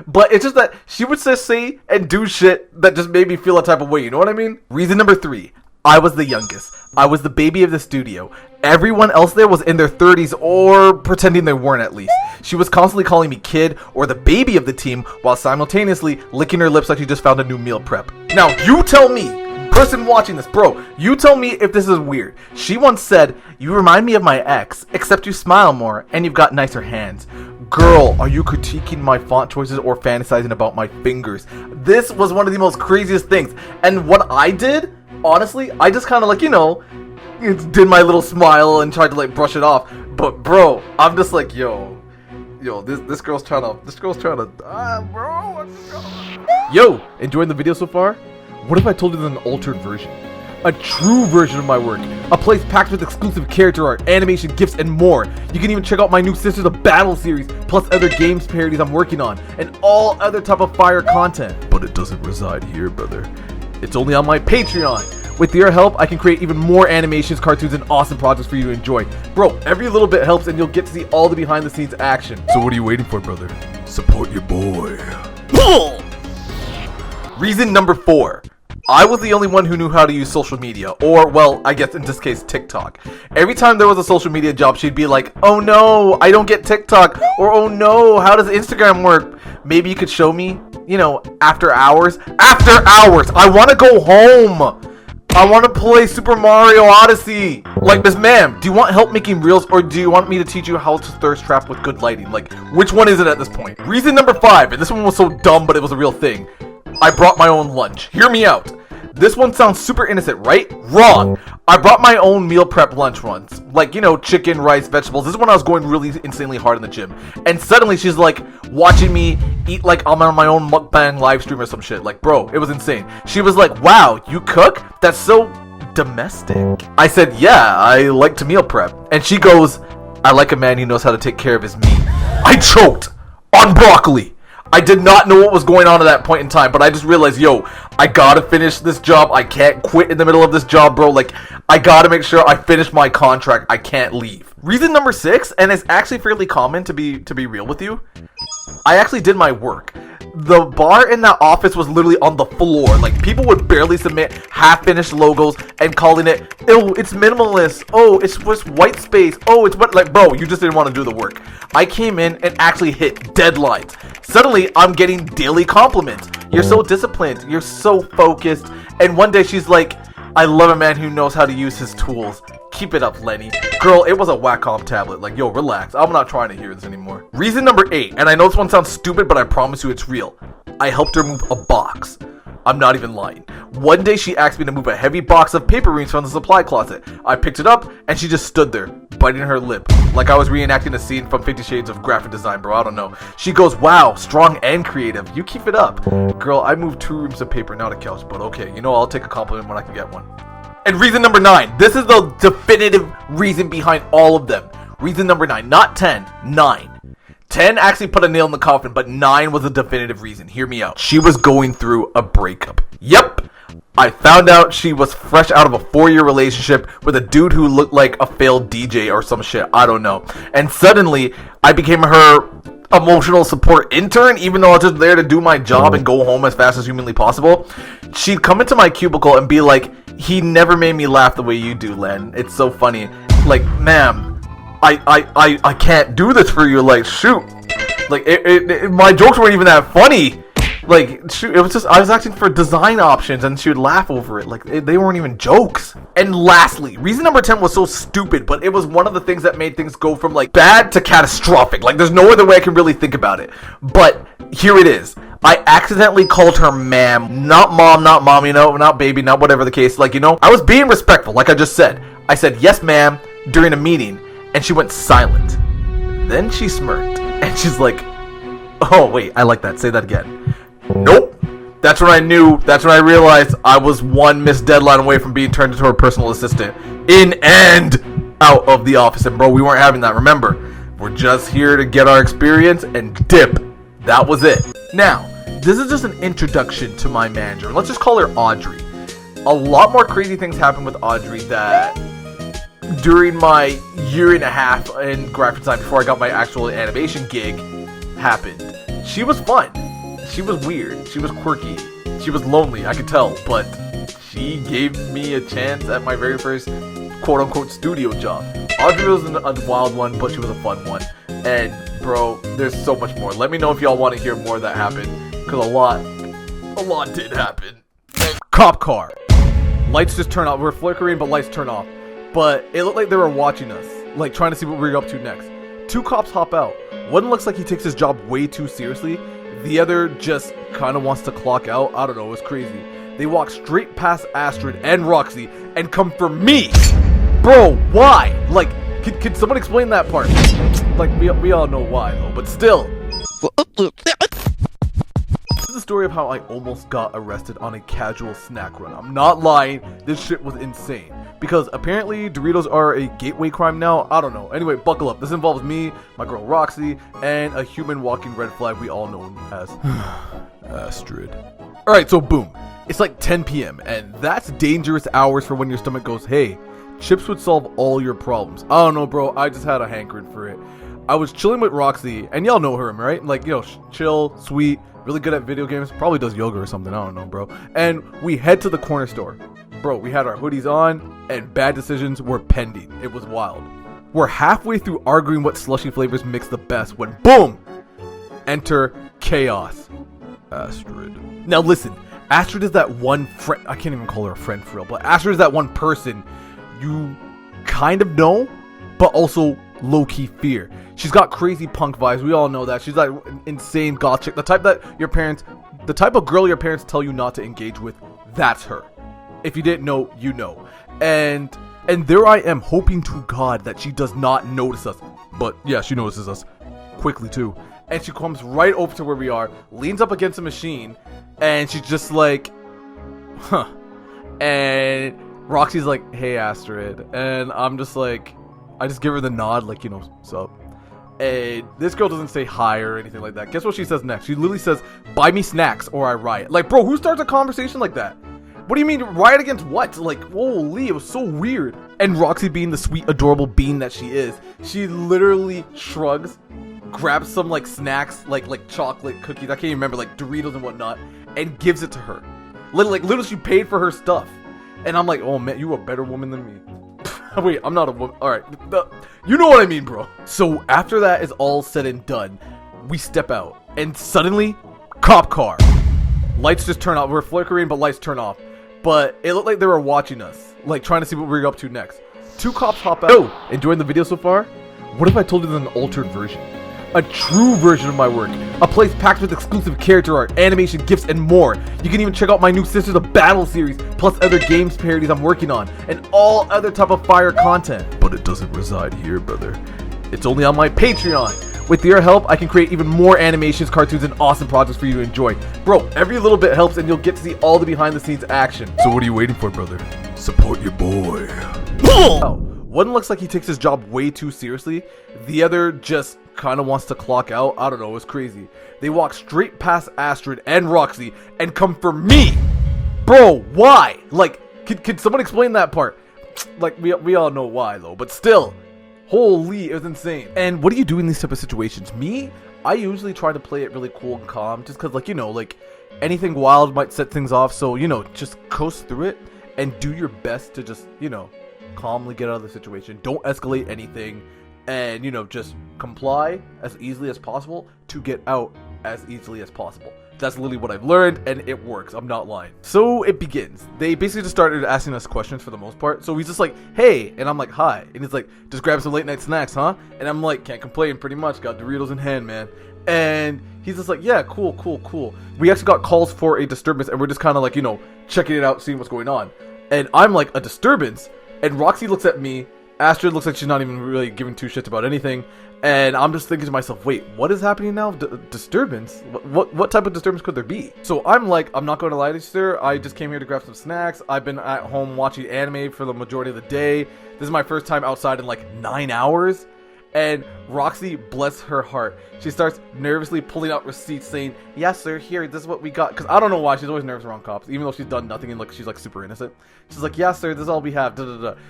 but it's just that she would just say and do shit that just made me feel a type of way. You know what I mean? Reason number 3. I was the youngest. I was the baby of the studio. Everyone else there was in their 30s or pretending they weren't at least. She was constantly calling me kid or the baby of the team while simultaneously licking her lips like she just found a new meal prep. Now, you tell me, person watching this, bro, you tell me if this is weird. She once said, you remind me of my ex, except you smile more and you've got nicer hands. Girl, are you critiquing my font choices or fantasizing about my fingers? This was one of the most craziest things. And what I did, honestly, I just kind of like, you know, did my little smile and tried to like brush it off. But bro, I'm just like, yo, this girl's trying to, bro, what's going on? Yo, enjoying the video so far? What if I told you there's an altered version? A true version of my work. A place packed with exclusive character art, animation, gifts, and more. You can even check out my new Sisters of Battle series, plus other games parodies I'm working on, and all other type of fire content. But it doesn't reside here, brother. It's only on my Patreon. With your help, I can create even more animations, cartoons, and awesome projects for you to enjoy. Bro, every little bit helps and you'll get to see all the behind the scenes action. So what are you waiting for, brother? Support your boy. Reason number 4. I was the only one who knew how to use social media, or, well, I guess in this case, TikTok. Every time there was a social media job, she'd be like, oh no, I don't get TikTok, or oh no, how does Instagram work? Maybe you could show me, you know, after hours? After hours! I want to go home! I want to play Super Mario Odyssey! Like, Miss Ma'am, do you want help making reels, or do you want me to teach you how to thirst trap with good lighting? Like, which one is it at this point? Reason number 5, and this one was so dumb, but it was a real thing. I brought my own lunch. Hear me out. This one sounds super innocent, right? Wrong. I brought my own meal prep lunch once. Like, you know, chicken, rice, vegetables. This is when I was going really insanely hard in the gym. And suddenly she's like watching me eat like I'm on my own mukbang live stream or some shit. Like, bro, it was insane. She was like, wow, you cook? That's so domestic. I said, yeah, I like to meal prep. And she goes, I like a man who knows how to take care of his meat. I choked on broccoli. I did not know what was going on at that point in time, but I just realized, yo, I gotta finish this job. I can't quit in the middle of this job, bro. Like, I gotta make sure I finish my contract. I can't leave. Reason number 6, and it's actually fairly common to be real with you. I actually did my work. The bar in that office was literally on the floor. Like, people would barely submit half-finished logos and calling it, oh, it's minimalist. Oh, it's just white space. Oh, it's what, like, bro, you just didn't want to do the work. I came in and actually hit deadlines. Suddenly, I'm getting daily compliments. You're so disciplined. You're so focused. And one day she's like, I love a man who knows how to use his tools. Keep it up, Lenny. Girl, it was a Wacom tablet. Like, yo, relax. I'm not trying to hear this anymore. Reason number 8, and I know this one sounds stupid, but I promise you it's real. I helped her move a box. I'm not even lying. One day she asked me to move a heavy box of paper rings from the supply closet. I picked it up, and she just stood there, biting her lip, like I was reenacting a scene from 50 Shades of Graphic Design, bro. I don't know. She goes, wow, strong and creative. You keep it up. Girl, I moved 2 rooms of paper, not a couch, but okay. You know, I'll take a compliment when I can get one. And reason number 9. This is the definitive reason behind all of them. Reason number 9. Not 10. 9. 10 actually put a nail in the coffin, but 9 was a definitive reason. Hear me out. She was going through a breakup. Yep. I found out she was fresh out of a 4-year relationship with a dude who looked like a failed DJ or some shit. I don't know. And suddenly, I became her emotional support intern, even though I was just there to do my job and go home as fast as humanly possible. She'd come into my cubicle and be like, he never made me laugh the way you do, Len. It's so funny. Like, ma'am, I can't do this for you. Like, shoot. Like, my jokes weren't even that funny. Like, shoot, it was just, I was asking for design options and she would laugh over it. Like, they weren't even jokes. And lastly, reason number 10 was so stupid, but it was one of the things that made things go from, like, bad to catastrophic. Like, there's no other way I can really think about it. But here it is. I accidentally called her ma'am, not mom, not mommy, no, not baby, not whatever the case. Like, you know, I was being respectful, like I just said. I said, yes, ma'am, during a meeting, and she went silent. Then she smirked, and she's like, oh, wait, I like that. Say that again. Nope. That's when I knew, that's when I realized I was one missed deadline away from being turned into her personal assistant. In and out of the office. And bro, we weren't having that, remember? We're just here to get our experience and dip. That was it. Now, this is just an introduction to my manager. Let's just call her Audrey. A lot more crazy things happened with Audrey that during my 1.5 years in graphic design before I got my actual animation gig happened. She was fun. She was weird. She was quirky. She was lonely, I could tell, but she gave me a chance at my very first quote-unquote studio job. Audrey was a wild one, but she was a fun one. And bro, there's so much more. Let me know if y'all want to hear more that happened, because a lot did happen. Cop car. Lights just turn off. We're flickering, but lights turn off. But it looked like they were watching us, like trying to see what we were up to next. 2 cops hop out. One looks like he takes his job way too seriously. The other just kind of wants to clock out. I don't know, it's crazy. They walk straight past Astrid and Roxy and come for me. Bro, why? Like, could someone explain that part? Like, we all know why though, but still. This is the story of how I almost got arrested on a casual snack run. I'm not lying, this shit was insane. Because apparently Doritos are a gateway crime now, I don't know. Anyway, buckle up. This involves me, my girl Roxy, and a human walking red flag we all know as Astrid. Alright, so boom. It's like 10 p.m. and that's dangerous hours for when your stomach goes, hey, chips would solve all your problems. I don't know, bro. I just had a hankering for it. I was chilling with Roxy, and y'all know her, right? Like, you know, chill, sweet, really good at video games, probably does yoga or something, I don't know, bro. And we head to the corner store. Bro, we had our hoodies on, and bad decisions were pending. It was wild. We're halfway through arguing what slushy flavors mix the best when, boom, enter chaos. Astrid. Now listen, Astrid is that one friend, I can't even call her a friend for real, but Astrid is that one person you kind of know, but also low-key fear. She's got crazy punk vibes, we all know that. She's like insane goth chick, the type of girl your parents tell you not to engage with. That's her. If you didn't know, you know. And there I am, hoping to God that she does not notice us. But yeah, she notices us quickly too. And she comes right over to where we are, leans up against a machine, and she's just like, huh. And Roxy's like, hey Astrid. And I'm just like, I just give her the nod, like, you know, what's up? And this girl doesn't say hi or anything like that. Guess what she says next? She literally says, buy me snacks or I riot. Like, bro, who starts a conversation like that? What do you mean, riot against what? Like, holy, it was so weird. And Roxy, being the sweet, adorable bean that she is, she literally shrugs, grabs some, like, snacks, like chocolate cookies, I can't even remember, like Doritos and whatnot, and gives it to her. Literally, she paid for her stuff. And I'm like, oh man, you a better woman than me. Wait, I'm not a woman. Alright, you know what I mean, bro. So after that is all said and done, we step out, and suddenly, cop car. Lights just turn off. We're flickering, but lights turn off. But it looked like they were watching us, like trying to see what we were up to next. 2 cops hop out. Oh, enjoying the video so far? What if I told you there's an altered version? A true version of my work. A place packed with exclusive character art, animation, gifts, and more. You can even check out my new Sisters of Battle series, plus other games parodies I'm working on, and all other type of fire content. But it doesn't reside here, brother. It's only on my Patreon. With your help, I can create even more animations, cartoons, and awesome projects for you to enjoy. Bro, every little bit helps, and you'll get to see all the behind-the-scenes action. So what are you waiting for, brother? Support your boy. One looks like he takes his job way too seriously. The other just kind of wants to clock out. I don't know, it's crazy. They walk straight past Astrid and Roxy and come for me. Bro, why? Like, could someone explain that part? Like, we all know why though, but still. Holy, it was insane. And what do you do in these type of situations? Me, I usually try to play it really cool and calm, just because, like, you know, like, anything wild might set things off, so, you know, just coast through it and do your best to just, you know, calmly get out of the situation. Don't escalate anything, and, you know, just comply as easily as possible to get out as easily as possible. That's literally what I've learned, and it works. I'm not lying. So it begins. They basically just started asking us questions for the most part. So he's just like, hey, and I'm like, hi. And he's like, just grab some late night snacks, huh? And I'm like, can't complain, pretty much. Got Doritos in hand, man. And he's just like, yeah, cool. We actually got calls for a disturbance, and we're just kind of like, you know, checking it out, seeing what's going on. And I'm like, a disturbance? And Roxy looks at me. Astrid looks like she's not even really giving 2 shits about anything. And I'm just thinking to myself, wait, what is happening now? Disturbance? What type of disturbance could there be? So I'm like, I'm not going to lie to you, sir. I just came here to grab some snacks. I've been at home watching anime for the majority of the day. This is my first time outside in like 9 hours. And Roxy, bless her heart, she starts nervously pulling out receipts saying, yes, sir, here, this is what we got. Because I don't know why, she's always nervous around cops, even though she's done nothing and like she's like super innocent. She's like, yeah, sir, this is all we have.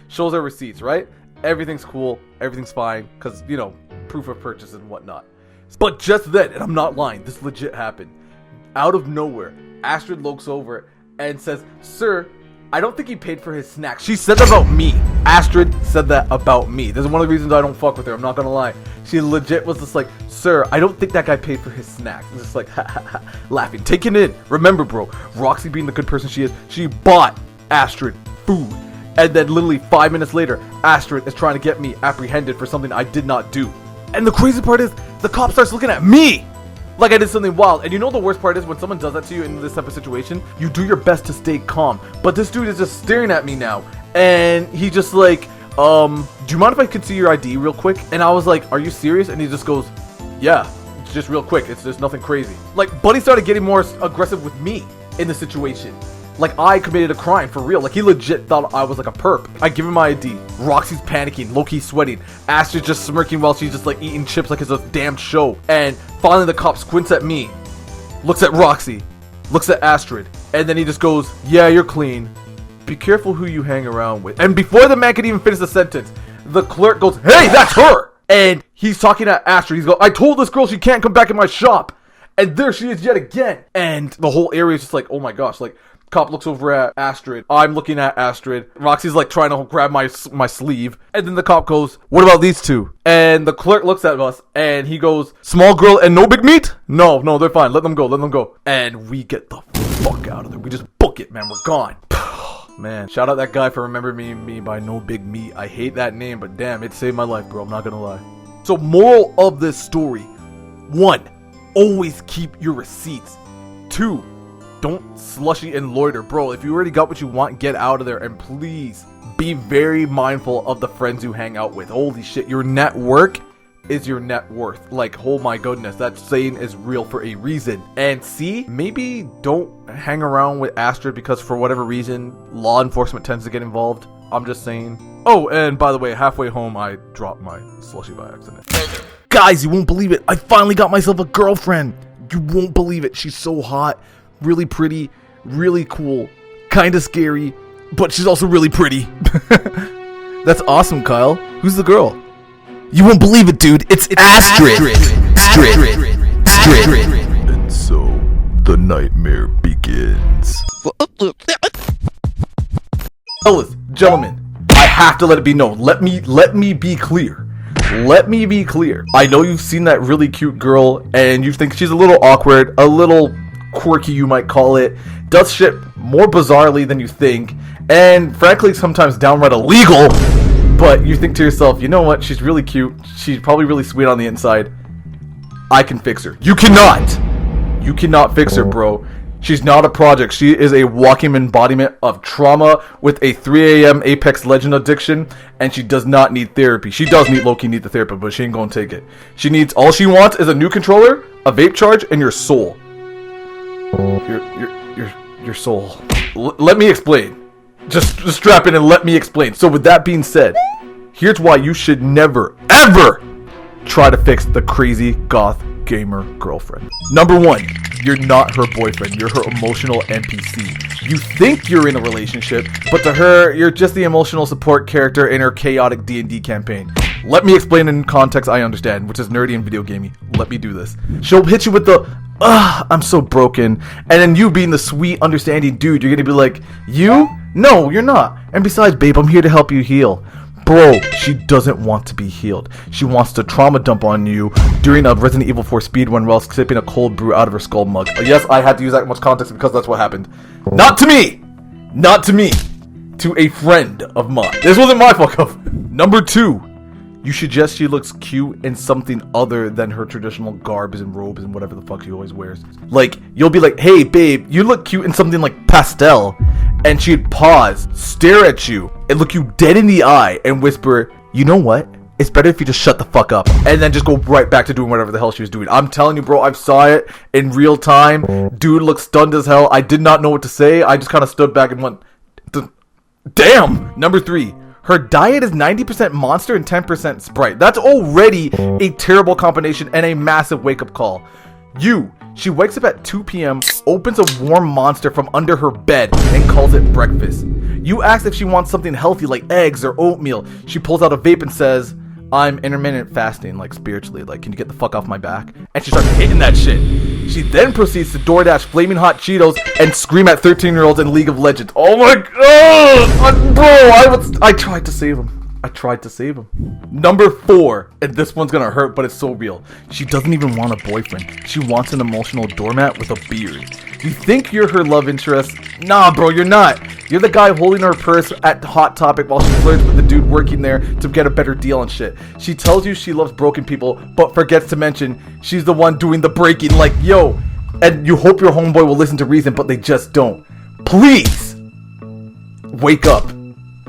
Shows her receipts, right? Everything's cool, everything's fine, because, you know, proof of purchase and whatnot. But just then, and I'm not lying, this legit happened. Out of nowhere, Astrid looks over and says, sir, I don't think he paid for his snacks. She said that about me. Astrid said that about me. This is one of the reasons I don't fuck with her, I'm not gonna lie. She legit was just like, sir, I don't think that guy paid for his snacks. And just like, ha ha ha, laughing, taking it in. Remember, bro, Roxy being the good person she is, she bought Astrid food. And then literally 5 minutes later, Astrid is trying to get me apprehended for something I did not do. And the crazy part is, the cop starts looking at me like I did something wild. And you know the worst part is, when someone does that to you in this type of situation, you do your best to stay calm. But this dude is just staring at me now. And he just like, do you mind if I could see your ID real quick? And I was like, are you serious? And he just goes, yeah, It's just real quick. It's just nothing crazy. Like, Buddy started getting more aggressive with me in the situation. Like, I committed a crime for real. Like, he legit thought I was like a perp. I give him my ID. Roxy's panicking, low-key sweating. Astrid's just smirking while she's just like eating chips like it's a damn show. And finally the cop squints at me, looks at Roxy, looks at Astrid, and then he just goes, yeah, you're clean. Be careful who you hang around with. And before the man could even finish the sentence, the clerk goes, hey, that's her! And he's talking to Astrid. He's going, I told this girl she can't come back in my shop. And there she is yet again. And the whole area is just like, oh my gosh, like, cop looks over at Astrid. I'm looking at Astrid. Roxy's like trying to grab my sleeve. And then the cop goes, what about these two? And the clerk looks at us and he goes, small girl and no big meat? No, they're fine. Let them go. And we get the fuck out of there. We just book it, man. We're gone. Man, shout out that guy for remembering me by No Big Meat. I hate that name, but damn, it saved my life, bro. I'm not gonna lie. So, moral of this story. 1. Always keep your receipts. 2. Don't slushy and loiter. Bro, if you already got what you want, get out of there. And please, be very mindful of the friends you hang out with. Holy shit, your network is your net worth. Like, oh my goodness, that saying is real for a reason. And C, maybe don't hang around with Astrid because for whatever reason, law enforcement tends to get involved. I'm just saying. Oh, and by the way, halfway home, I dropped my slushy by accident. Guys, you won't believe it. I finally got myself a girlfriend. You won't believe it. She's so hot, really pretty, really cool, kind of scary, but she's also really pretty. That's awesome, Kyle. Who's the girl? You won't believe it, dude. It's Astrid. And so the nightmare begins. Fellas, gentlemen, I have to let it be known. Let me be clear. Let me be clear. I know you've seen that really cute girl and you think she's a little awkward, a little quirky, you might call it. Does shit more bizarrely than you think, and frankly sometimes downright illegal. But you think to yourself, you know what? She's really cute. She's probably really sweet on the inside. I can fix her. You cannot. You cannot fix her, bro. She's not a project. She is a walking embodiment of trauma with a 3 a.m. Apex Legend addiction, and she does not need therapy. She does low-key need the therapy, but she ain't gonna take it. All she wants is a new controller, a vape charge, and your soul. Your soul. Let me explain. Just strap in and let me explain. So with that being said, here's why you should never, ever try to fix the crazy goth gamer girlfriend. Number 1, you're not her boyfriend. You're her emotional NPC. You think you're in a relationship, but to her, you're just the emotional support character in her chaotic D&D campaign. Let me explain in context I understand, which is nerdy and video gamey. Let me do this. She'll hit you with the, I'm so broken. And then you being the sweet, understanding dude, you're gonna be like, you? No, you're not. And besides, babe, I'm here to help you heal. Bro, she doesn't want to be healed. She wants to trauma dump on you during a Resident Evil 4 speedrun while sipping a cold brew out of her skull mug. Yes, I had to use that much context because that's what happened. Not to me! Not to me! To a friend of mine. This wasn't my fuck up. Number 2. You suggest she looks cute in something other than her traditional garbs and robes and whatever the fuck she always wears. Like, you'll be like, hey babe, you look cute in something like pastel. And she'd pause, stare at you, and look you dead in the eye and whisper, you know what? It's better if you just shut the fuck up. And then just go right back to doing whatever the hell she was doing. I'm telling you, bro, I saw it in real time. Dude looked stunned as hell. I did not know what to say. I just kind of stood back and went, damn! Number 3. Her diet is 90% Monster and 10% Sprite. That's already a terrible combination and a massive wake-up call. She wakes up at 2 p.m., opens a warm Monster from under her bed, and calls it breakfast. You ask if she wants something healthy like eggs or oatmeal. She pulls out a vape and says, I'm intermittent fasting, like spiritually, like can you get the fuck off my back? And she starts hitting that shit. She then proceeds to DoorDash flaming hot Cheetos and scream at 13-year-olds in League of Legends. Oh my god! Bro, I tried to save him. Number 4, and this one's gonna hurt, but it's so real. She doesn't even want a boyfriend. She wants an emotional doormat with a beard. You think you're her love interest? Nah, bro, you're not. You're the guy holding her purse at Hot Topic while she flirts with the dude working there to get a better deal and shit. She tells you she loves broken people, but forgets to mention she's the one doing the breaking. Like, yo, and you hope your homeboy will listen to reason, but they just don't. Please, wake up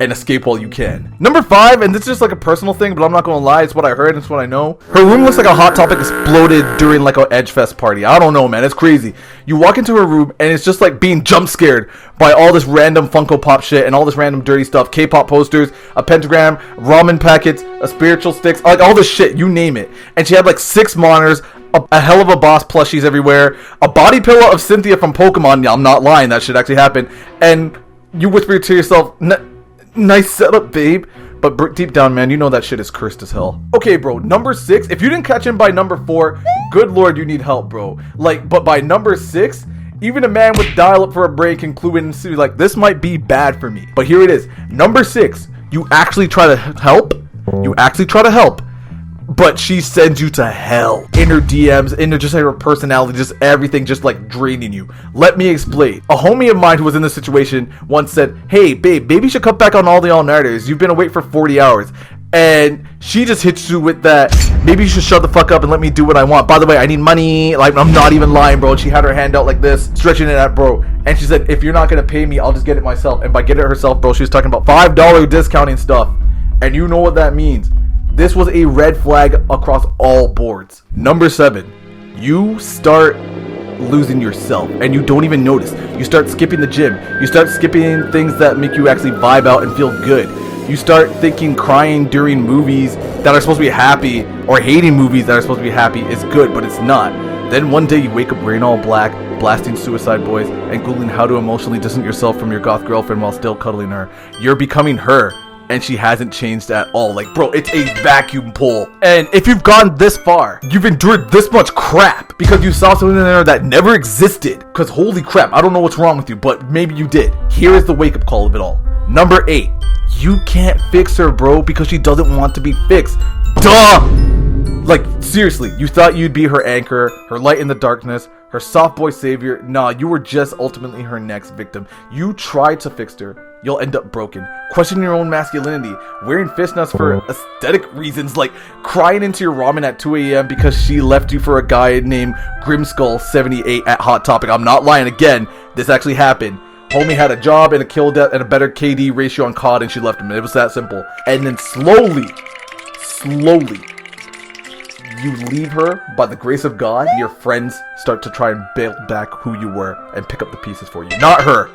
and escape while you can. Number 5, and this is just like a personal thing, but I'm not gonna lie, it's what I heard, it's what I know. Her room looks like a Hot Topic exploded during like a Edgefest party. I don't know, man, it's crazy. You walk into her room and it's just like being jump scared by all this random Funko Pop shit and all this random dirty stuff, K-pop posters, a pentagram, ramen packets, a spiritual sticks, like all this shit, you name it. And she had like 6 monitors, a hell of a boss plushies everywhere, a body pillow of Cynthia from Pokemon. Yeah, I'm not lying, that shit actually happened. And you whisper to yourself, nice setup, babe. But deep down, man, you know that shit is cursed as hell. Okay, bro, number 6. If you didn't catch him by number 4, good lord, you need help, bro. Like, but by number 6, even a man with dial-up for a brain can clue in and see, like, this might be bad for me. But here it is. Number 6, you actually try to help. But she sends you to hell in her DMs, in just her personality, just everything, just like draining you. Let me explain. A homie of mine who was in this situation once said, hey babe, maybe you should cut back on all the all-nighters. You've been awake for 40 hours. And she just hits you with that, maybe you should shut the fuck up and let me do what I want. By the way, I need money. Like, I'm not even lying, bro. And she had her hand out like this, stretching it at bro. And she said, if you're not gonna pay me, I'll just get it myself. And by get it herself, bro, she was talking about $5 discounting stuff. And you know what that means. This was a red flag across all boards. Number 7, you start losing yourself and you don't even notice. You start skipping the gym. You start skipping things that make you actually vibe out and feel good. You start thinking crying during movies that are supposed to be happy, or hating movies that are supposed to be happy is good, but it's not. Then one day you wake up wearing all black, blasting Suicide Boys, and Googling how to emotionally distance yourself from your goth girlfriend while still cuddling her. You're becoming her. And she hasn't changed at all. Like, bro, it's a vacuum pull. And if you've gone this far, you've endured this much crap because you saw something in there that never existed. Because holy crap, I don't know what's wrong with you, but maybe you did. Here is the wake-up call of it all. Number 8, you can't fix her, bro, because she doesn't want to be fixed. Duh! Like, seriously, you thought you'd be her anchor, her light in the darkness, her soft boy savior. Nah, you were just ultimately her next victim. You tried to fix her. You'll end up broken, questioning your own masculinity, wearing fishnets for aesthetic reasons, like crying into your ramen at 2 a.m. because she left you for a guy named Grimskull78 at Hot Topic. I'm not lying again, this actually happened. Homie had a job and a kill death and a better KD ratio on COD and she left him. It was that simple. And then slowly, you leave her by the grace of God. Your friends start to try and build back who you were and pick up the pieces for you. Not her.